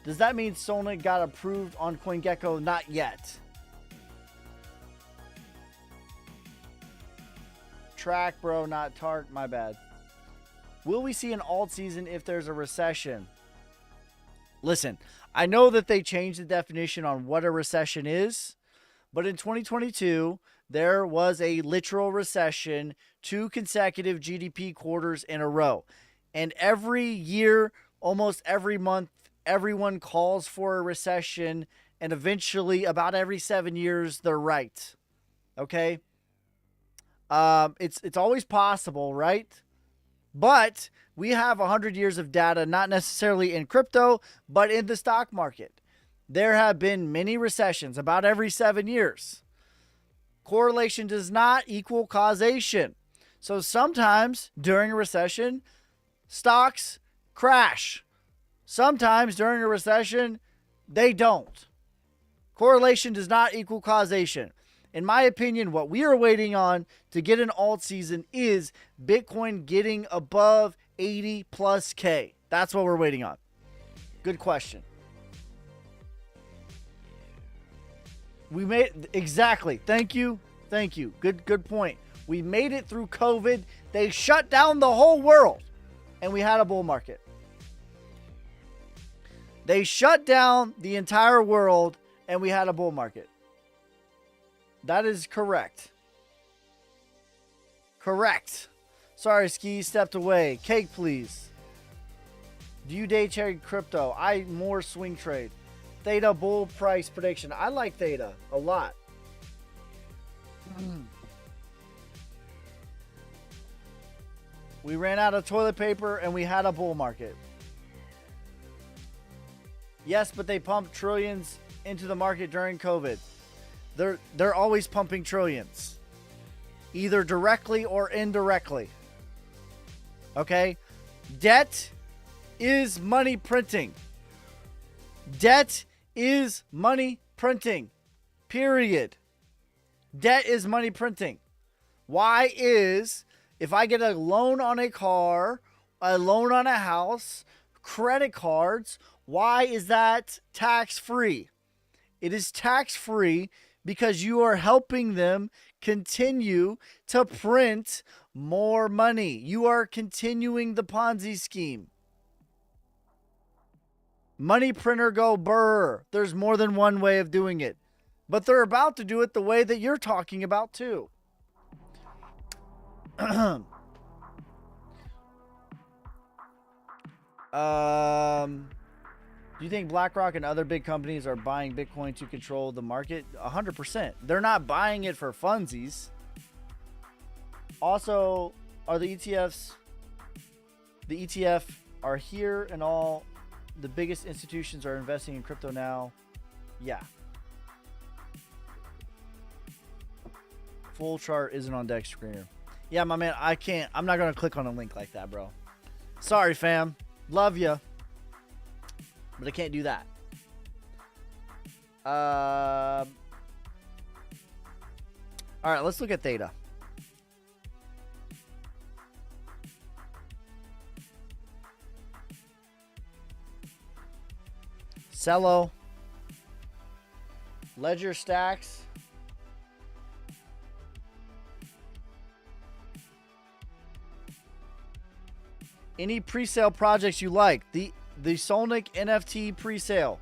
Does that mean Solana got approved on CoinGecko? Not yet. Track, bro, not Tart. My bad. Will we see an alt season if there's a recession? Listen, I know that they changed the definition on what a recession is, but in 2022, there was a literal recession, 2 consecutive GDP quarters in a row. And every year, almost every month, everyone calls for a recession, and eventually, about every 7 years, they're right. Okay? It's always possible, right? But we have 100 years of data, not necessarily in crypto, but in the stock market. There have been many recessions about every 7 years. Correlation does not equal causation. So sometimes during a recession, stocks crash. Sometimes during a recession, they don't. Correlation does not equal causation. In my opinion, what we are waiting on to get an alt season is Bitcoin getting above 80 plus K. That's what we're waiting on. Good question. We made exactly. Thank you. Thank you. Good point. We made it through COVID. They shut down the whole world and we had a bull market. They shut down the entire world and we had a bull market. That is correct. Correct. Sorry, Ski stepped away. Cake, please. Do you day trade crypto? I more swing trade. Theta bull price prediction. I like Theta a lot. We ran out of toilet paper and we had a bull market. Yes, but they pumped trillions into the market during COVID. They're always pumping trillions, either directly or indirectly. Okay? Debt is money printing. Debt is money printing. Period. Debt is money printing. Why is, if I get a loan on a car, a loan on a house, credit cards, why is that tax-free? It is tax-free because you are helping them continue to print more money. You are continuing the Ponzi scheme. Money printer go burr. There's more than one way of doing it. But they're about to do it the way that you're talking about too. Do you think BlackRock and other big companies are buying Bitcoin to control the market? 100%. They're not buying it for funsies. Also, are the ETFs... The ETF are here and all the biggest institutions are investing in crypto now. Yeah. Full chart isn't on Dex Screener. Yeah, my man, I can't. I'm not going to click on a link like that, bro. Sorry, fam. Love ya. But I can't do that. All right, let's look at Theta. Cello. Ledger Stacks. Any pre-sale projects you like. The Solnic NFT pre-sale.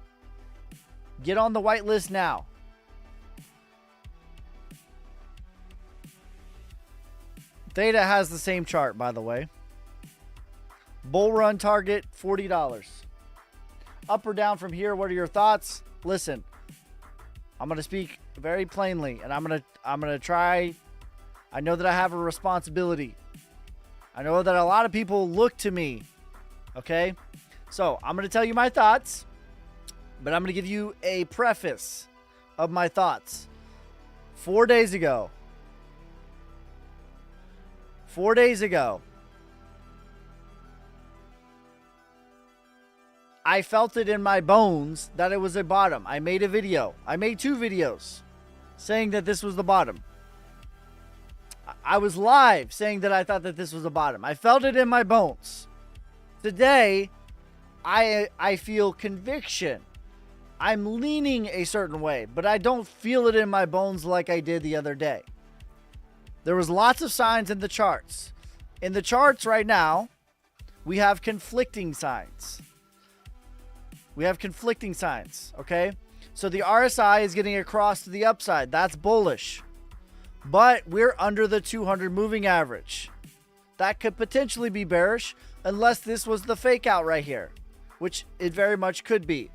Get on the whitelist now. Theta has the same chart, by the way. Bull run target, $40. Up or down from here, what are your thoughts? Listen, I'm going to speak very plainly, and I'm going to try. I know that I have a responsibility. I know that a lot of people look to me. Okay? So, I'm going to tell you my thoughts, but I'm going to give you a preface of my thoughts. 4 days ago, I felt it in my bones that it was a bottom. I made a video. I made 2 videos saying that this was the bottom. I was live saying that I thought that this was a bottom. I felt it in my bones. Today, I feel conviction. I'm leaning a certain way, but I don't feel it in my bones like I did the other day. There was lots of signs in the charts. In the charts right now, we have conflicting signs. Okay? So the RSI is getting across to the upside. That's bullish. But we're under the 200 moving average. That could potentially be bearish unless this was the fake out right here, which it very much could be.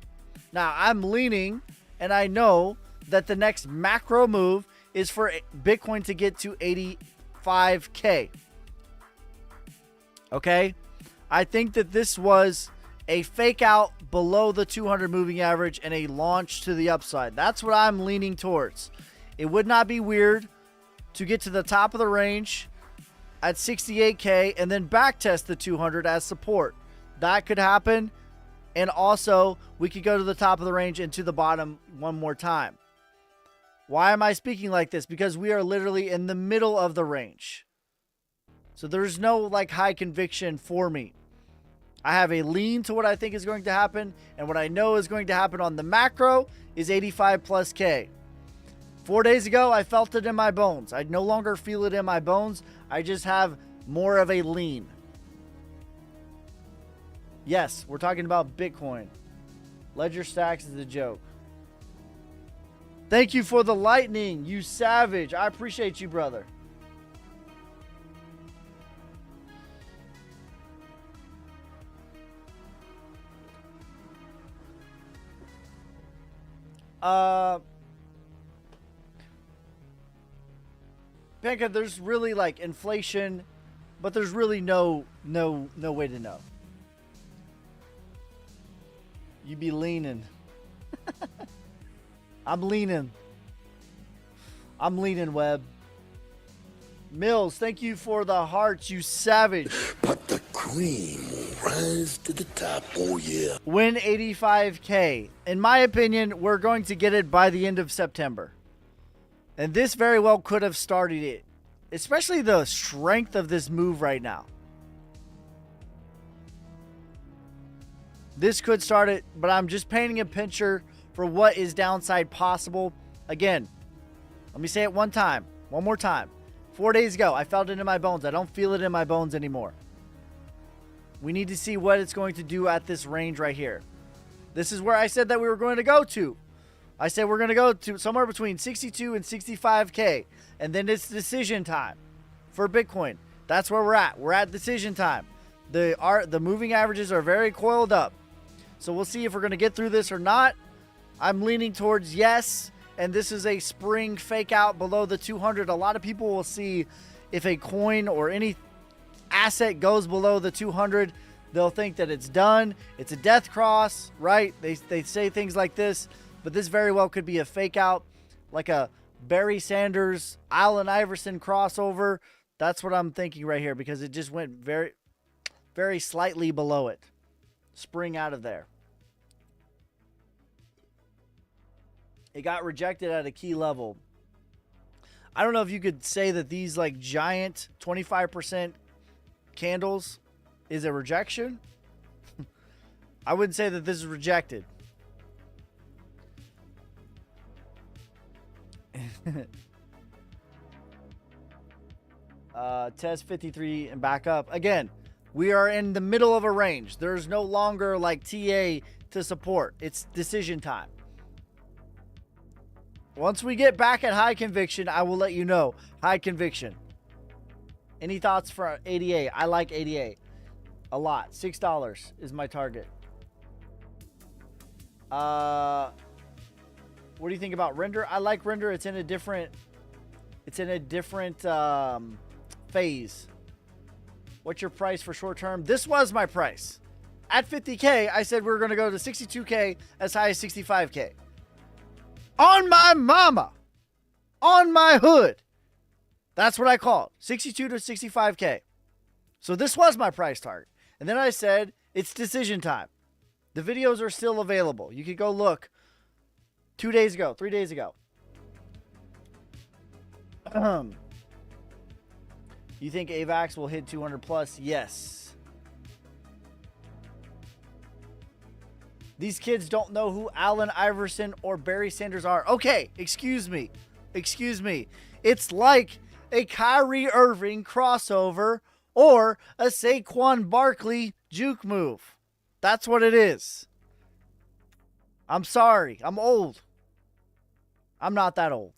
Now, I'm leaning, and I know that the next macro move is for Bitcoin to get to 85K. Okay? I think that this was a fake out below the 200 moving average and a launch to the upside. That's what I'm leaning towards. It would not be weird to get to the top of the range at 68K and then backtest the 200 as support. That could happen. And also, we could go to the top of the range and to the bottom one more time. Why am I speaking like this? Because we are literally in the middle of the range. So there's no like high conviction for me. I have a lean to what I think is going to happen. And what I know is going to happen on the macro is 85 plus K. 4 days ago, I felt it in my bones. I no longer feel it in my bones. I just have more of a lean. Yes, we're talking about Bitcoin. Ledger Stacks is a joke. Thank you for the lightning, you savage. I appreciate you, brother. Panka, there's really like inflation, but there's really no way to know. You be leaning. I'm leaning, Webb. Mills, thank you for the hearts, you savage. But the cream will rise to the top, oh yeah. Win 85K. In my opinion, we're going to get it by the end of September. And this very well could have started it. Especially the strength of this move right now. This could start it, but I'm just painting a picture for what is downside possible. Again, let me say it one more time. 4 days ago, I felt it in my bones. I don't feel it in my bones anymore. We need to see what it's going to do at this range right here. This is where I said that we were going to go to. I said we're going to go to somewhere between 62 and 65K. And then it's decision time for Bitcoin. That's where we're at. We're at decision time. The moving averages are very coiled up. So we'll see if we're going to get through this or not. I'm leaning towards yes. And this is a spring fake out below the 200. A lot of people will see if a coin or any asset goes below the 200, they'll think that it's done. It's a death cross, right? They say things like this, but this very well could be a fake out, like a Barry Sanders, Allen Iverson crossover. That's what I'm thinking right here because it just went very, very slightly below it. Spring out of there. It got rejected at a key level. I don't know if you could say that these like giant 25% candles is a rejection. I wouldn't say that this is rejected. Test 53 and back up. Again, we are in the middle of a range. There's no longer like TA to support. It's decision time. Once we get back at high conviction, I will let you know. High conviction. Any thoughts for ADA? I like ADA a lot. $6 is my target. What do you think about Render? I like Render. It's in a different phase. What's your price for short term? This was my price. At 50K, I said we were going to go to 62K as high as 65K. On my mama. On my hood. That's what I called. 62 to 65K. So this was my price target. And then I said, it's decision time. The videos are still available. You could go look 2 days ago, 3 days ago. You think AVAX will hit 200 plus? Yes. These kids don't know who Allen Iverson or Barry Sanders are. Okay, excuse me. Excuse me. It's like a Kyrie Irving crossover or a Saquon Barkley juke move. That's what it is. I'm sorry. I'm old. I'm not that old.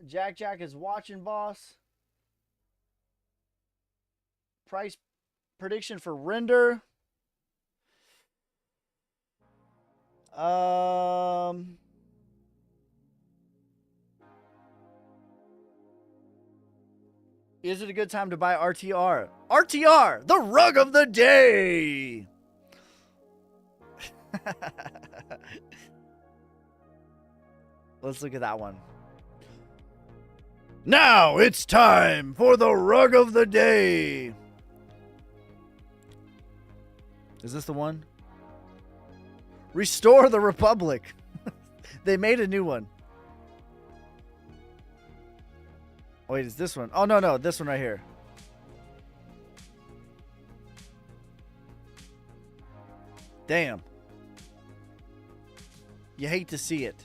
Jack is watching, boss. Price prediction for Render. Is it a good time to buy RTR? RTR, the rug of the day. Let's look at that one. Now it's time for the rug of the day. Is this the one? Restore the Republic. They made a new one. Wait, is this one? Oh, no, this one right here. Damn. You hate to see it.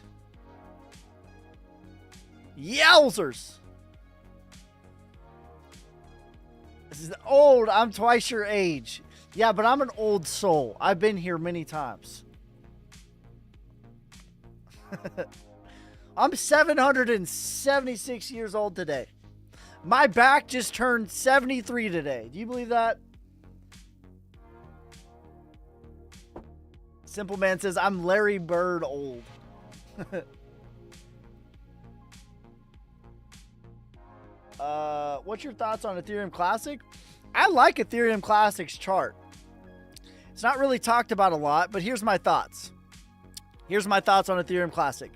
Yowzers. This is old. I'm twice your age. Yeah, but I'm an old soul. I've been here many times. I'm 776 years old today. My back just turned 73 today. Do you believe that? Simple Man says, I'm Larry Bird old. What's your thoughts on Ethereum Classic? I like Ethereum Classic's chart. It's not really talked about a lot, but here's my thoughts. Here's my thoughts on Ethereum Classic.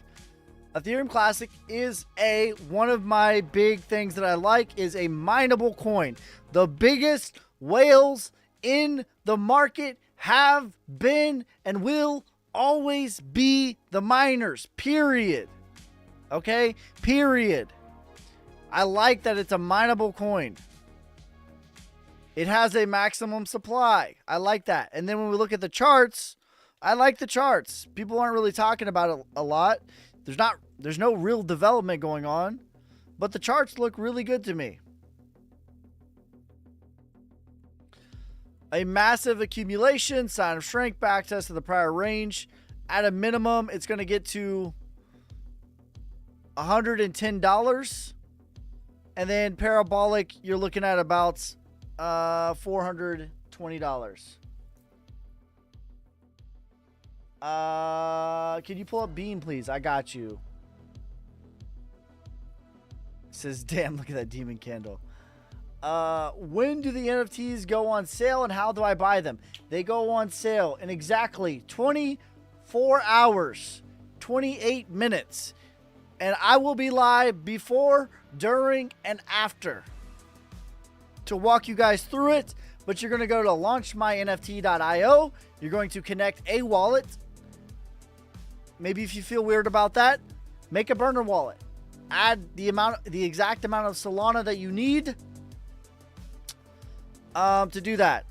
Ethereum Classic is one of my big things that I like is a mineable coin. The biggest whales in the market have been and will always be the miners, period. Okay? Period. I like that it's a mineable coin. It has a maximum supply. I like that. And then when we look at the charts, I like the charts. People aren't really talking about it a lot. There's no real development going on, but the charts look really good to me. A massive accumulation, sign of strength, back test of the prior range. At a minimum, it's going to get to $110. And then parabolic, you're looking at about $420. Can you pull up Bean, please? I got you. It says, damn, look at that demon candle. When do the NFTs go on sale and how do I buy them? They go on sale in exactly 24 hours, 28 minutes. And I will be live before, during, and after to walk you guys through it. But you're going to go to launchmynft.io. You're going to connect a wallet. Maybe if you feel weird about that, make a burner wallet. Add the exact amount of Solana that you need to do that.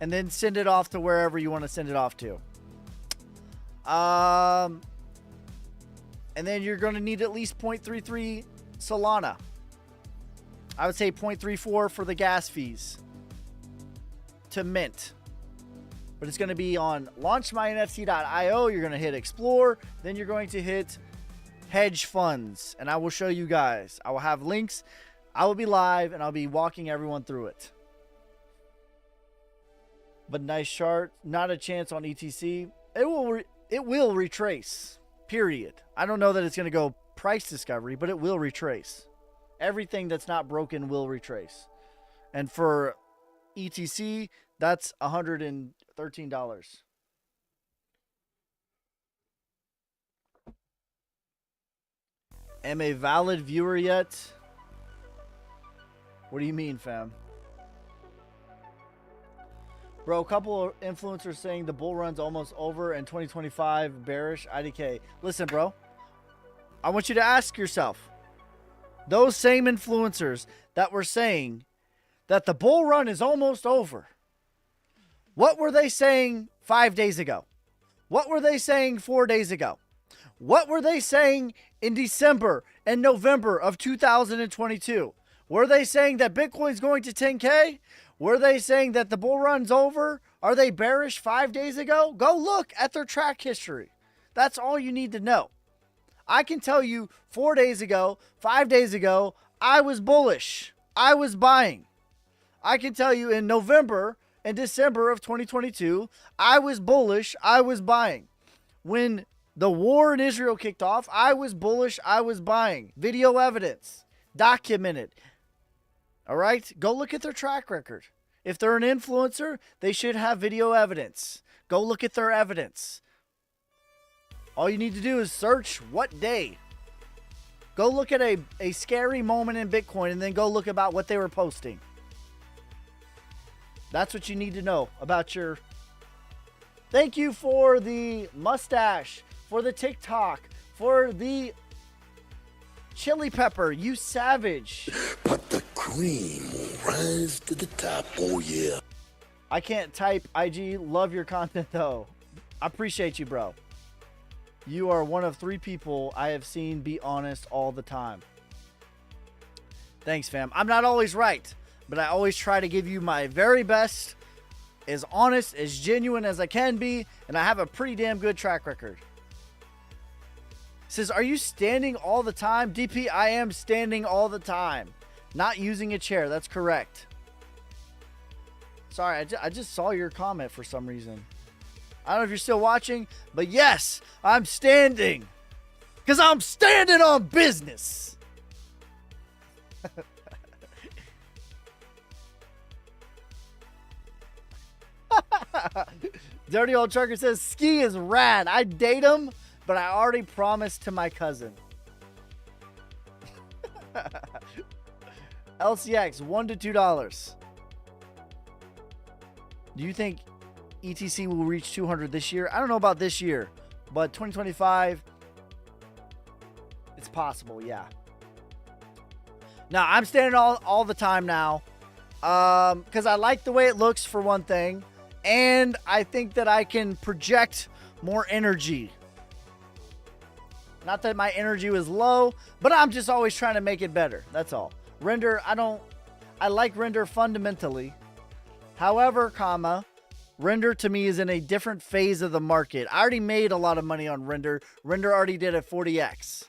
And then send it off to wherever you want to send it off to. And then you're going to need at least 0.33 Solana. I would say 0.34 for the gas fees to mint. But it's going to be on launchmynft.io. You're going to hit explore. Then you're going to hit hedge funds. And I will show you guys. I will have links. I will be live and I'll be walking everyone through it. But nice chart. Not a chance on ETC. It will retrace. Period. I don't know that it's going to go price discovery, but it will retrace. Everything that's not broken will retrace. And for ETC, that's $113. Am a valid viewer yet? What do you mean, fam? Bro, a couple of influencers saying the bull run's almost over and 2025 bearish IDK. Listen, bro. I want you to ask yourself, those same influencers that were saying that the bull run is almost over, what were they saying 5 days ago? What were they saying 4 days ago? What were they saying in December and November of 2022? Were they saying that Bitcoin's going to 10K? Were they saying that the bull run's over? Are they bearish 5 days ago? Go look at their track history. That's all you need to know. I can tell you 4 days ago, 5 days ago, I was bullish. I was buying. I can tell you in November and December of 2022, I was bullish. I was buying. When the war in Israel kicked off, I was bullish. I was buying. Video evidence. Documented. All right? Go look at their track record. If they're an influencer, they should have video evidence. Go look at their evidence. All you need to do is search what day. Go look at a scary moment in Bitcoin and then go look about what they were posting. That's what you need to know about your... Thank you for the mustache, for the TikTok, for the chili pepper, you savage. But the cream will rise to the top, oh yeah. I can't type IG. Love your content though. I appreciate you, bro. You are one of 3 people I have seen be honest all the time. Thanks, fam. I'm not always right, but I always try to give you my very best, as honest, as genuine as I can be, and I have a pretty damn good track record. Says, are you standing all the time? DP, I am standing all the time. Not using a chair. That's correct. Sorry, I just saw your comment for some reason. I don't know if you're still watching, but yes, I'm standing. Because I'm standing on business. Dirty Old Trucker says, Ski is rad. I'd date him, but I already promised to my cousin. LCX, $1 to $2. Do you think ETC will reach 200 this year? I don't know about this year, but 2025, it's possible, yeah. Now, I'm standing all the time now because I like the way it looks, for one thing, and I think that I can project more energy. Not that my energy was low, but I'm just always trying to make it better. That's all. Render, I like render fundamentally. However, render to me is in a different phase of the market. I already made a lot of money on render. Render already did a 40x.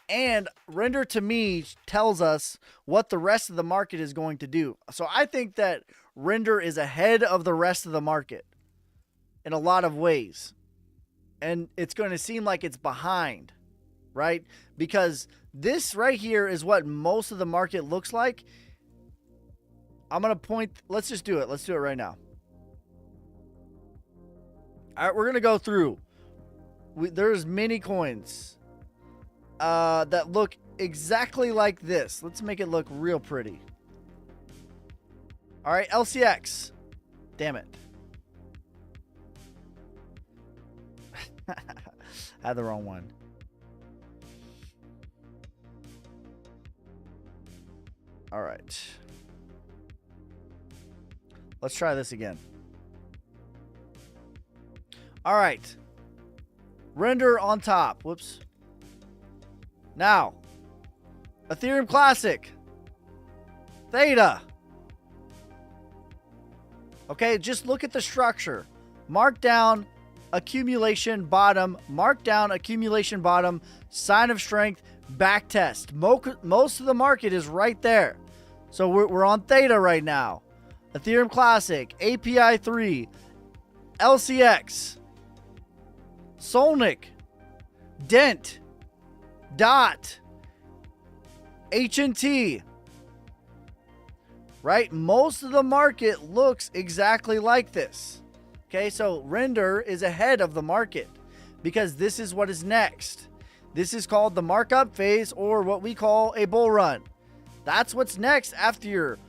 And render to me tells us what the rest of the market is going to do. So I think that render is ahead of the rest of the market in a lot of ways. And it's going to seem like it's behind, right? Because this right here is what most of the market looks like. I'm going to point. Let's just do it. Let's do it right now. All right, we're going to go through. There's many coins that look exactly like this. Let's make it look real pretty. All right, LCX. Damn it. I had the wrong one. All right. Let's try this again. All right. Render on top. Whoops. Now, Ethereum Classic. Theta. Okay, just look at the structure. Markdown, accumulation, bottom. Markdown, accumulation, bottom. Sign of strength, back test. Most of the market is right there. So we're on Theta right now. Ethereum Classic, API 3, LCX, Solnic, Dent, Dot, HNT, right? Most of the market looks exactly like this. Okay, so render is ahead of the market because this is what is next. This is called the markup phase, or what we call a bull run. That's what's next after your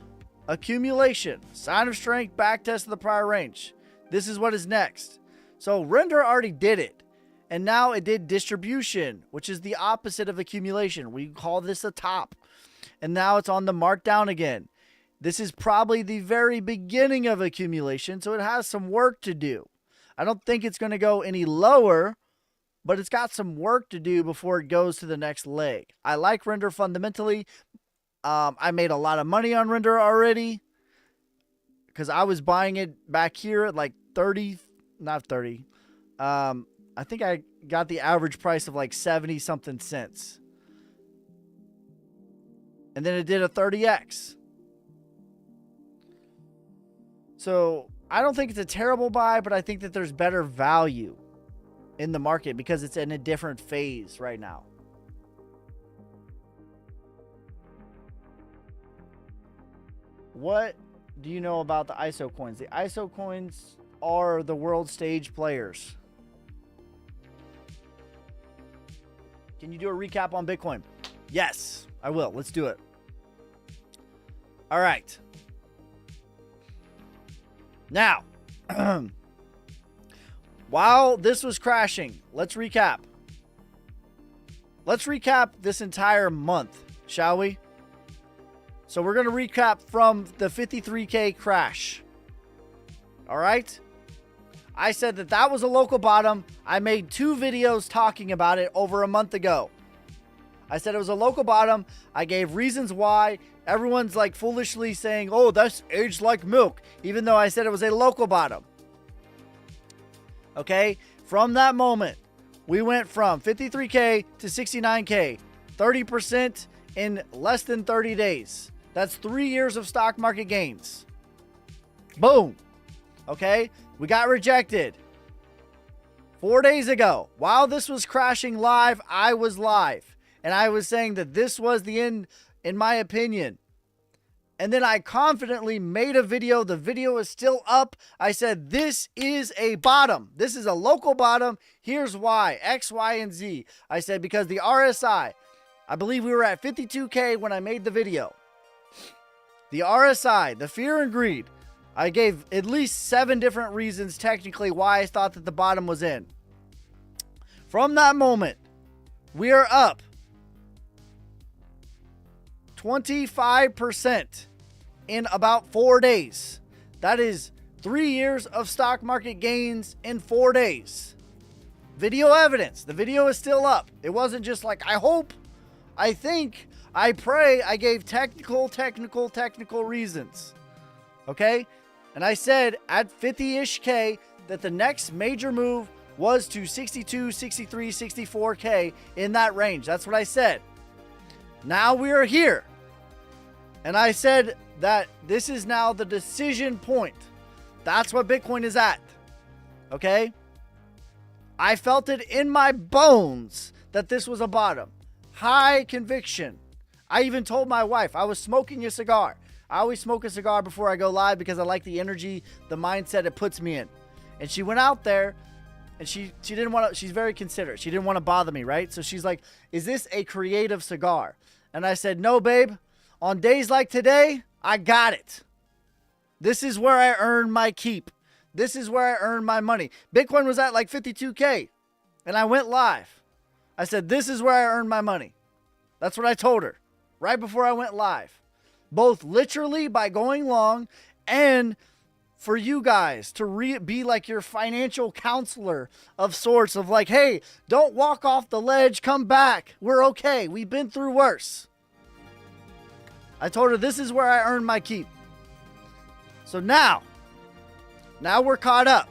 accumulation, sign of strength, back test of the prior range. This is what is next. So render already did it. And now it did distribution, which is the opposite of accumulation. We call this a top. And now it's on the markdown again. This is probably the very beginning of accumulation, so it has some work to do. I don't think it's going to go any lower, but it's got some work to do before it goes to the next leg. I like Render fundamentally. I made a lot of money on Render already because I was buying it back here at like 30, not 30. I think I got the average price of like 70 something cents. And then it did a 30x. So I don't think it's a terrible buy, but I think that there's better value in the market because it's in a different phase right now. What do you know about the ISO coins? The ISO coins are the world stage players. Can you do a recap on Bitcoin? Yes, I will. Let's do it. All right. Now, while this was crashing, let's recap. Let's recap this entire month, shall we? So we're going to recap from the 53K crash. All right? I said that that was a local bottom. I made 2 videos talking about it over a month ago. I said it was a local bottom. I gave reasons why. Everyone's like foolishly saying, oh, that's aged like milk, even though I said it was a local bottom. Okay? From that moment, we went from 53K to 69K, 30% in less than 30 days. That's 3 years of stock market gains. Boom. Okay? We got rejected 4 days ago. While this was crashing live, I was live. And I was saying that this was the end, in my opinion. And then I confidently made a video. The video is still up. I said, this is a bottom. This is a local bottom. Here's why. X, Y, and Z. I said, because the RSI, I believe we were at 52K when I made the video. The RSI, the fear and greed. I gave at least 7 different reasons technically why I thought that the bottom was in. From that moment, we are up 25% in about 4 days. That is 3 years of stock market gains in 4 days. Video evidence. The video is still up. It wasn't just like, I hope, I think, I pray. I gave technical reasons. Okay? And I said at 50-ish K that the next major move was to 62, 63, 64K in that range. That's what I said. Now we are here. And I said that this is now the decision point. That's what Bitcoin is at. Okay? I felt it in my bones that this was a bottom. High conviction. I even told my wife I was smoking a cigar. I always smoke a cigar before I go live because I like the energy, the mindset it puts me in. And she went out there and she didn't want to, she's very considerate. She didn't want to bother me, right? So she's like, is this a creative cigar? And I said, no, babe. On days like today, I got it. This is where I earn my keep. This is where I earn my money. Bitcoin was at like 52K and I went live. I said, this is where I earn my money. That's what I told her right before I went live. Both literally by going long and for you guys to be like your financial counselor of sorts of like, hey, don't walk off the ledge. Come back. We're okay. We've been through worse. I told her this is where I earn my keep. So now we're caught up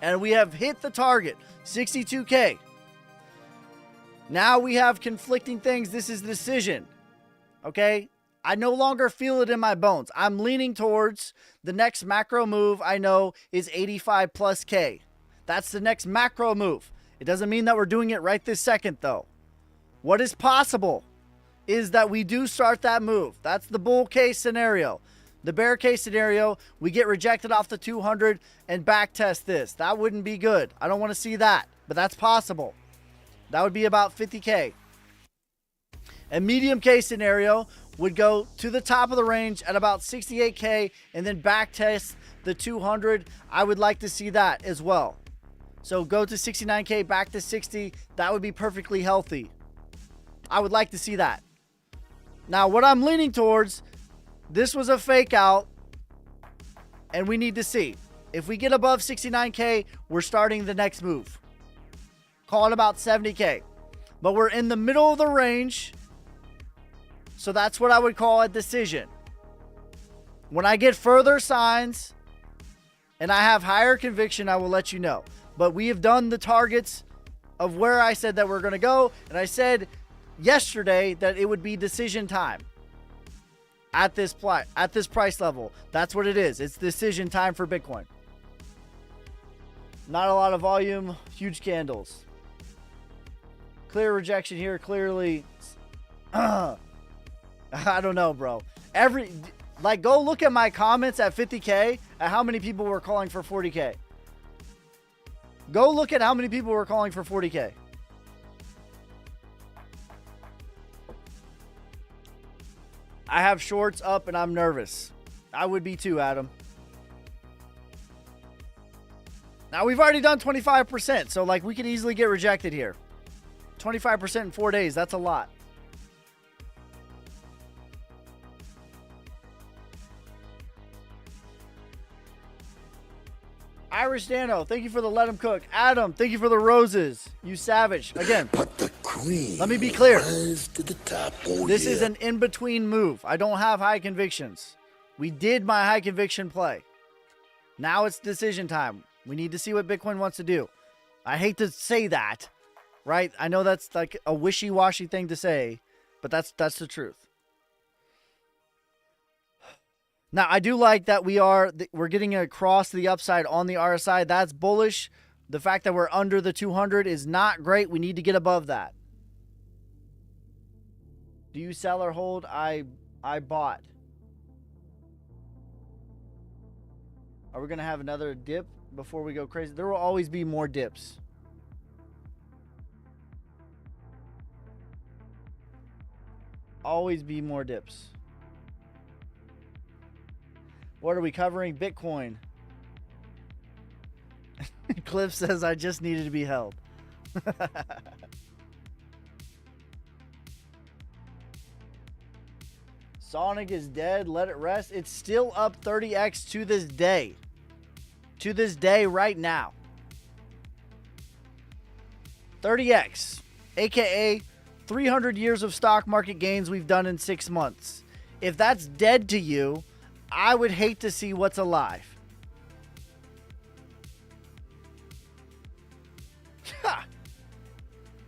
and we have hit the target, 62K. Now we have conflicting things. This is the decision. Okay. I no longer feel it in my bones. I'm leaning towards the next macro move I know is 85 plus K. That's the next macro move. It doesn't mean that we're doing it right this second though. What is possible is that we do start that move. That's the bull case scenario. The bear case scenario, we get rejected off the 200 and back test this. That wouldn't be good. I don't want to see that, but that's possible. That would be about 50K. A medium case scenario would go to the top of the range at about 68K and then back test the 200. I would like to see that as well. So go to 69K, back to 60. That would be perfectly healthy. I would like to see that. Now, what I'm leaning towards, this was a fake out, and we need to see. If we get above 69K, we're starting the next move. Call it about 70K. But we're in the middle of the range, so that's what I would call a decision. When I get further signs and I have higher conviction, I will let you know. But we have done the targets of where I said that we're going to go, and I said yesterday that it would be decision time at this price level. That's what it is. It's decision time for Bitcoin. Not a lot of volume, huge candles. Clear rejection here, clearly. I don't know, bro. Go look at my comments at 50K at how many people were calling for 40K. Go look at how many people were calling for 40K. I have shorts up and I'm nervous. I would be too, Adam. Now, we've already done 25%, so like we could easily get rejected here. 25% in 4 days, that's a lot. Irish Dano, thank you for the let him cook. Adam, thank you for the roses. You savage. Again, But the cream let me be clear. rise to the top. Oh, This yeah. is an in-between move. I don't have high convictions. We did my high conviction play. Now it's decision time. We need to see what Bitcoin wants to do. I hate to say that, right? I know that's like a wishy-washy thing to say, but that's the truth. Now, I do like that we're getting across the upside on the RSI. That's bullish. The fact that we're under the 200 is not great. We need to get above that. Do you sell or hold? I bought. Are we going to have another dip before we go crazy? There will always be more dips. Always be more dips. What are we covering? Bitcoin. Cliff says I just needed to be held. Sonic is dead. Let it rest. It's still up 30x to this day. To this day right now. 30x. AKA 300 years of stock market gains we've done in 6 months. If that's dead to you, I would hate to see what's alive.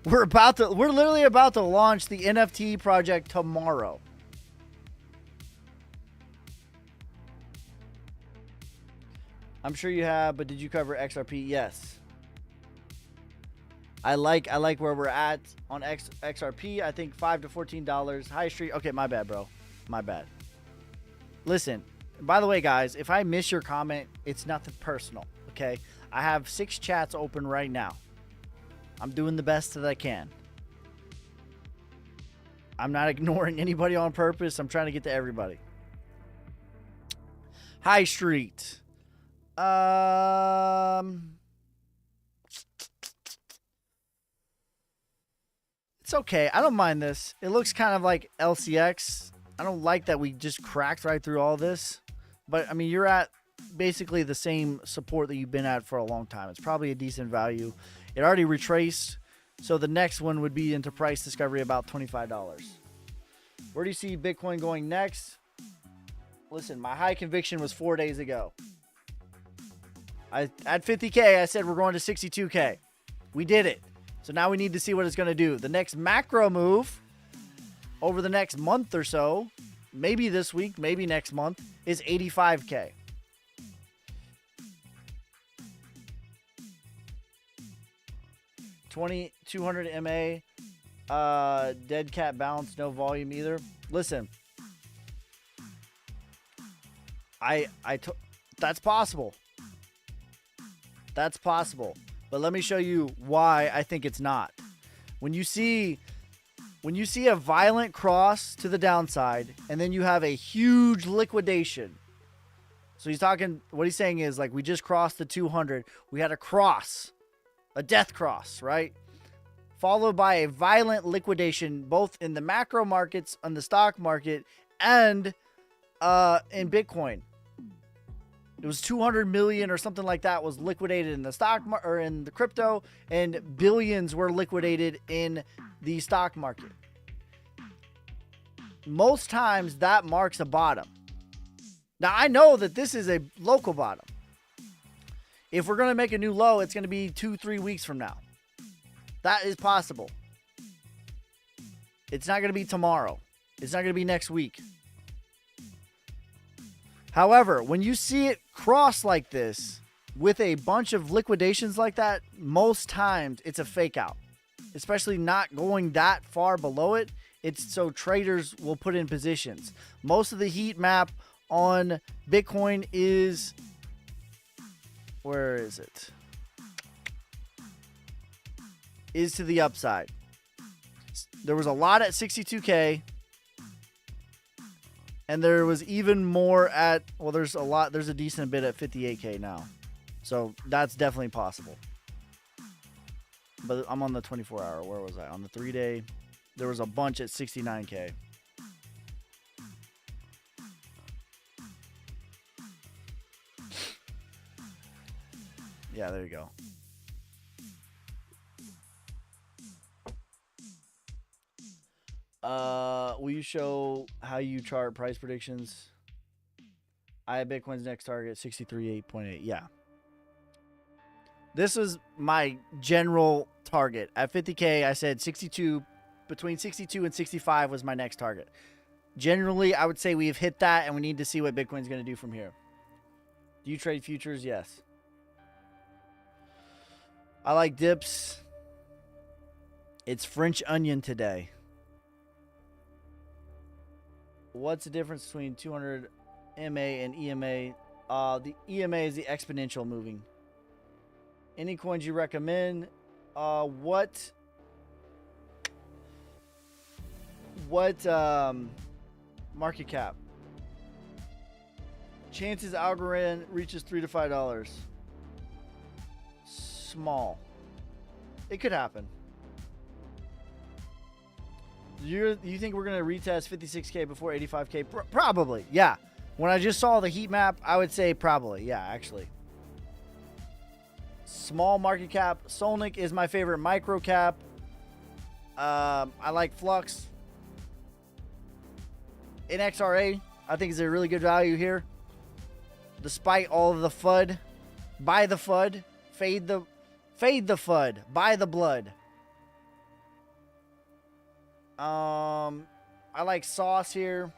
We're literally about to launch the NFT project tomorrow. I'm sure you have, but did you cover XRP? Yes. I like where we're at on XRP. I think $5 to $14. High Street. Okay, my bad, bro. My bad. Listen, by the way, guys, if I miss your comment, it's nothing personal, okay? I have 6 chats open right now. I'm doing the best that I can. I'm not ignoring anybody on purpose. I'm trying to get to everybody. High Street. It's okay. I don't mind this. It looks kind of like LCX. I don't like that we just cracked right through all this. But, I mean, you're at basically the same support that you've been at for a long time. It's probably a decent value. It already retraced. So the next one would be into price discovery about $25. Where do you see Bitcoin going next? Listen, my high conviction was 4 days ago. At 50K, I said we're going to 62K. We did it. So now we need to see what it's going to do. The next macro move over the next month or so, maybe this week, maybe next month, is 85K. $2,200 MA, dead cat bounce, no volume either. Listen, that's possible. That's possible. But let me show you why I think it's not. When you see a violent cross to the downside and then you have a huge liquidation. So what he's saying is like we just crossed the 200. We had a cross a death cross, right? Followed by a violent liquidation both in the macro markets, on the stock market, and in Bitcoin. It was 200 million or something like that was liquidated in the or in the crypto, and billions were liquidated in the stock market. Most times that marks a bottom. Now I know that this is a local bottom. If we're going to make a new low, it's going to be 2-3 weeks from now. That is possible. It's not going to be tomorrow. It's not going to be next week. However, when you see it cross like this with a bunch of liquidations like that, most times it's a fake out, especially not going that far below it. It's so traders will put in positions. Most of the heat map on Bitcoin is, where is it? Is to the upside. There was a lot at 62K. And there was even more at, well, there's a decent bit at 58K now. So that's definitely possible. But I'm on the 24 hour. Where was I? On the 3-day, there was a bunch at 69K. Yeah, there you go. Will you show how you chart price predictions? I have Bitcoin's next target 63.8. Yeah. This was my general target. At 50K, I said 62, between 62 and 65 was my next target. Generally, I would say we've hit that and we need to see what Bitcoin's going to do from here. Do you trade futures? Yes. I like dips. It's French onion today. What's the difference between 200 MA and EMA? The EMA is the exponential moving. Any coins you recommend? What market cap? Chances Algorand reaches $3 to $5. Small. It could happen. You think we're going to retest 56K before 85K? Probably, yeah. When I just saw the heat map, I would say probably, yeah, actually. Small market cap. Solnic is my favorite micro cap. I like Flux. NXRA, I think is a really good value here. Despite all of the FUD. Buy the FUD. Fade the FUD. Buy the blood. I like Sauce here.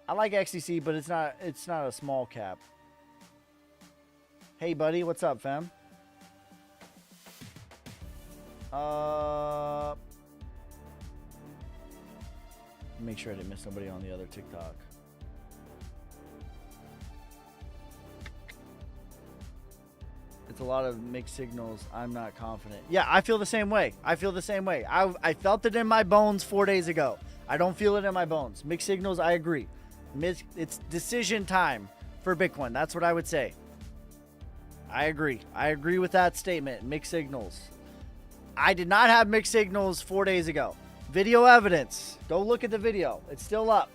I like XTC, but it's not a small cap. Hey buddy, what's up, fam? Make sure I didn't miss somebody on the other TikTok. It's a lot of mixed signals. I'm not confident. Yeah, I feel the same way. I felt it in my bones 4 days ago. I don't feel it in my bones. Mixed signals, I agree. It's decision time for Bitcoin. That's what I would say. I agree. I agree with that statement. Mixed signals. I did not have mixed signals 4 days ago. Video evidence. Go look at the video. It's still up.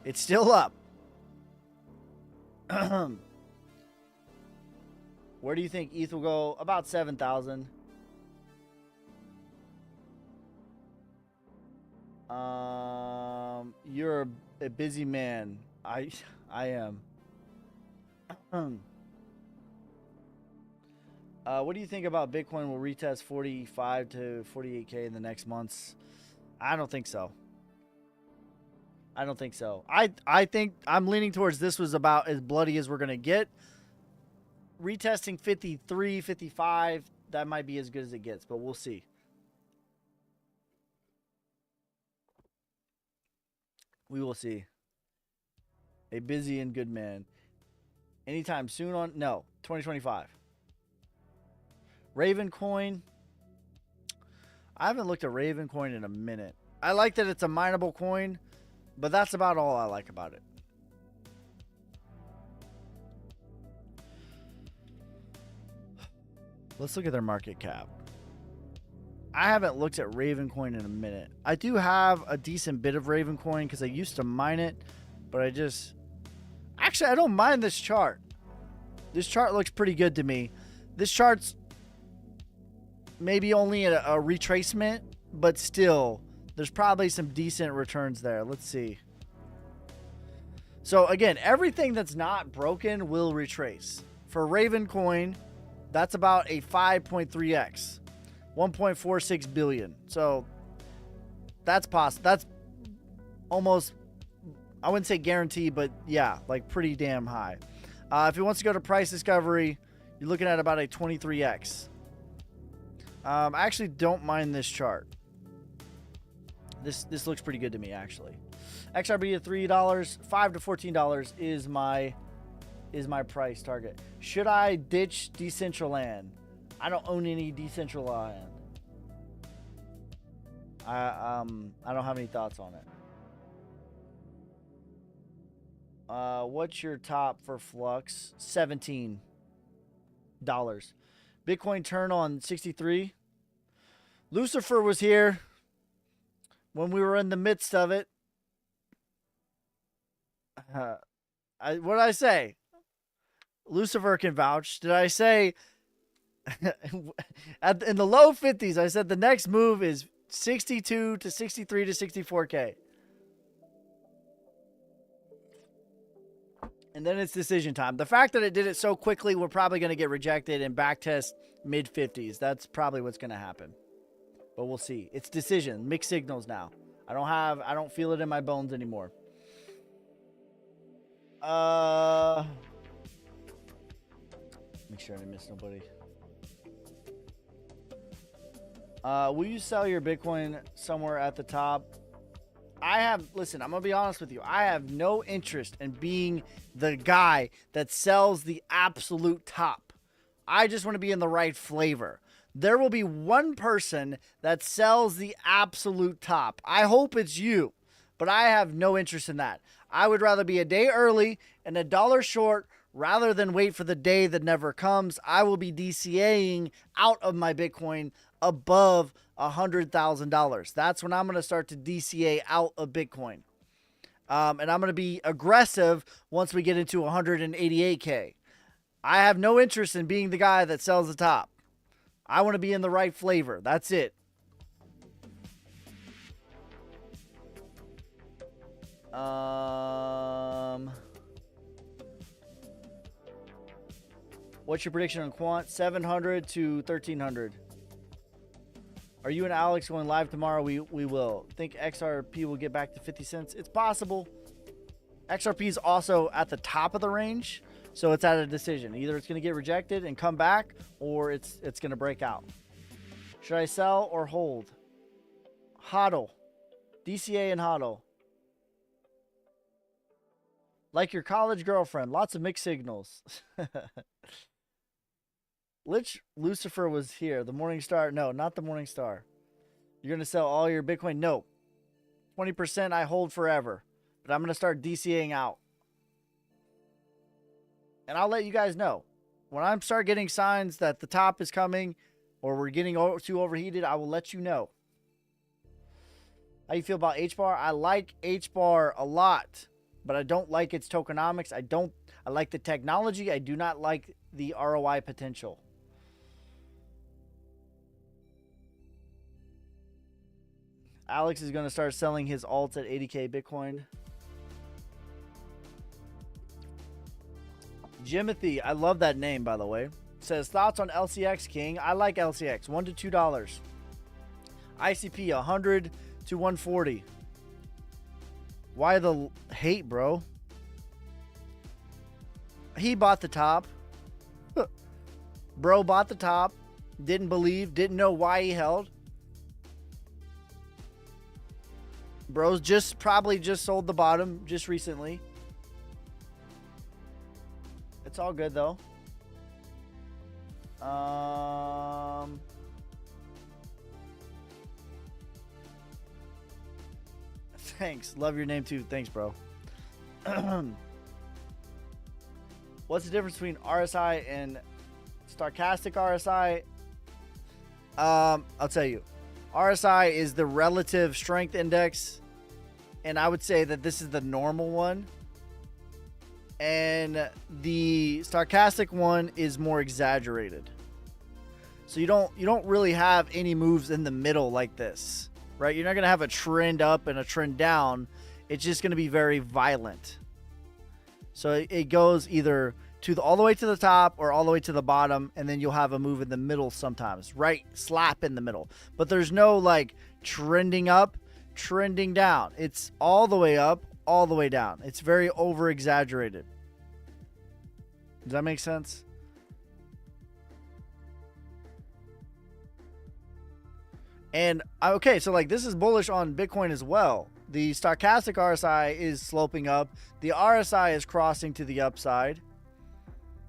It's still up. Where do you think ETH will go? About 7,000. You're a busy man. I am. What do you think about Bitcoin will retest 45 to 48K in the next months? I don't think so. I think I'm leaning towards this was about as bloody as we're going to get. Retesting 53, 55, that might be as good as it gets, but we'll see. We will see. A busy and good man. Anytime soon on? No, 2025. Raven coin. I haven't looked at Raven coin in a minute. I like that it's a mineable coin, but that's about all I like about it. Let's look at their market cap. I haven't looked at Ravencoin in a minute. I do have a decent bit of Ravencoin because I used to mine it, but I just... Actually, I don't mind this chart. This chart looks pretty good to me. This chart's maybe only a retracement, but still, there's probably some decent returns there. Let's see. So again, everything that's not broken will retrace. For Ravencoin, that's about a 5.3x, 1.46 billion. So that's possible. That's almost, I wouldn't say guaranteed, but yeah, like pretty damn high. If it wants to go to price discovery, you're looking at about a 23x. I actually don't mind this chart. This looks pretty good to me, actually. XRB at $3, $5 to $14 is my price target. Should I ditch Decentraland? I don't own any Decentraland. I don't have any thoughts on it. What's your top for Flux? $17. Bitcoin turn on 63. Lucifer was here when we were in the midst of it. What did I say? Lucifer can vouch. Did I say in the low 50s? I said the next move is 62 to 63 to 64K. And then it's decision time. The fact that it did it so quickly, we're probably going to get rejected and backtest mid 50s. That's probably what's going to happen. But we'll see. It's decision. Mixed signals now. I don't feel it in my bones anymore. Make sure I didn't miss nobody. Will you sell your Bitcoin somewhere at the top? Listen, I'm going to be honest with you. I have no interest in being the guy that sells the absolute top. I just want to be in the right flavor. There will be one person that sells the absolute top. I hope it's you, but I have no interest in that. I would rather be a day early and $1 short rather than wait for the day that never comes. I will be DCAing out of my Bitcoin above $100,000. That's when I'm going to start to DCA out of Bitcoin. And I'm going to be aggressive once we get into 188K. I have no interest in being the guy that sells the top. I want to be in the right flavor. That's it. What's your prediction on Quant? 700 to 1300. Are you and Alex going live tomorrow? We will. Think XRP will get back to 50 cents? It's possible. XRP is also at the top of the range, so it's at a decision. Either it's going to get rejected and come back, or it's going to break out. Should I sell or hold? HODL. DCA and HODL. Like your college girlfriend. Lots of mixed signals. Lich Lucifer was here. The Morning Star. No, not the Morning Star. You're going to sell all your Bitcoin? No. 20% I hold forever. But I'm going to start DCAing out. And I'll let you guys know. When I start getting signs that the top is coming or we're getting too overheated, I will let you know. How you feel about HBAR? I like HBAR a lot, but I don't like its tokenomics. I like the technology. I do not like the ROI potential. Alex is going to start selling his alts at 80K Bitcoin. Jimothy, I love that name, by the way. Says, thoughts on LCX, King? I like LCX. $1 to $2. ICP, 100 to 140. Why the hate, bro? He bought the top. Bro bought the top. Didn't believe. Didn't know why he held. Bro's probably just sold the bottom just recently. It's all good though. Thanks. Love your name too. Thanks, bro. What's the difference between RSI and stochastic RSI, I'll tell you, RSI is the relative strength index, and I would say that this is the normal one, and the stochastic one is more exaggerated. So you don't really have any moves in the middle like this, right? You're not going to have a trend up and a trend down. It's just going to be very violent. So it goes either all the way to the top or all the way to the bottom, and then you'll have a move in the middle sometimes, right slap in the middle. But there's no like trending up, trending down. It's all the way up, all the way down. It's very over exaggerated. Does that make sense? And okay, so like this is bullish on Bitcoin as well. The stochastic RSI is sloping up. The RSI is crossing to the upside.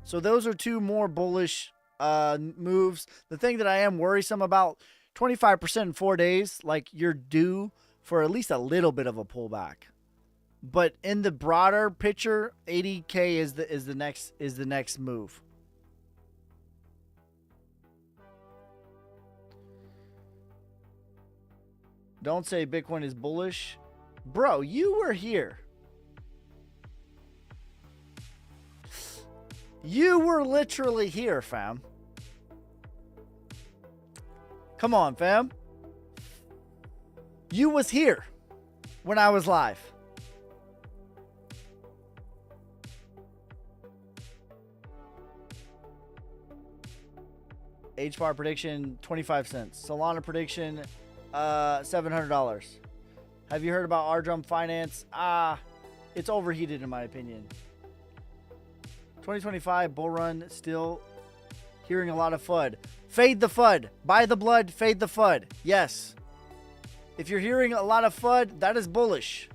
So those are two more bullish moves. The thing that I am worrisome about, 25% in 4 days, like you're due for at least a little bit of a pullback. But in the broader picture, 80K is the next move. Don't say Bitcoin is bullish. Bro, you were here. You were literally here, fam. Come on, fam. You was here when I was live. HBAR prediction, 25 cents. Solana prediction, $700. Have you heard about R-Drum Finance? It's overheated in my opinion. 2025 bull run, still hearing a lot of FUD. Fade the FUD. Buy the blood, fade the FUD. Yes. If you're hearing a lot of FUD, that is bullish.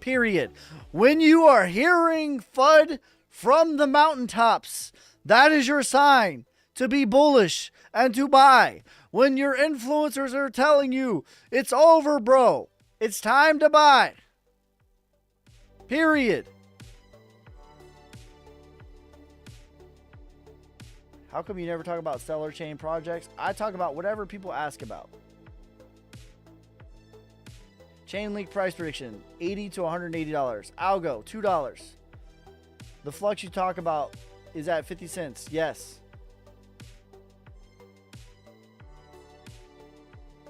Period. When you are hearing FUD from the mountaintops, that is your sign to be bullish and to buy. When your influencers are telling you, it's over, bro, it's time to buy. Period. How come you never talk about Stellar Chain projects? I talk about whatever people ask about. Chainlink price prediction, $80 to $180. Algo, $2. The flux you talk about is at 50 cents. Yes.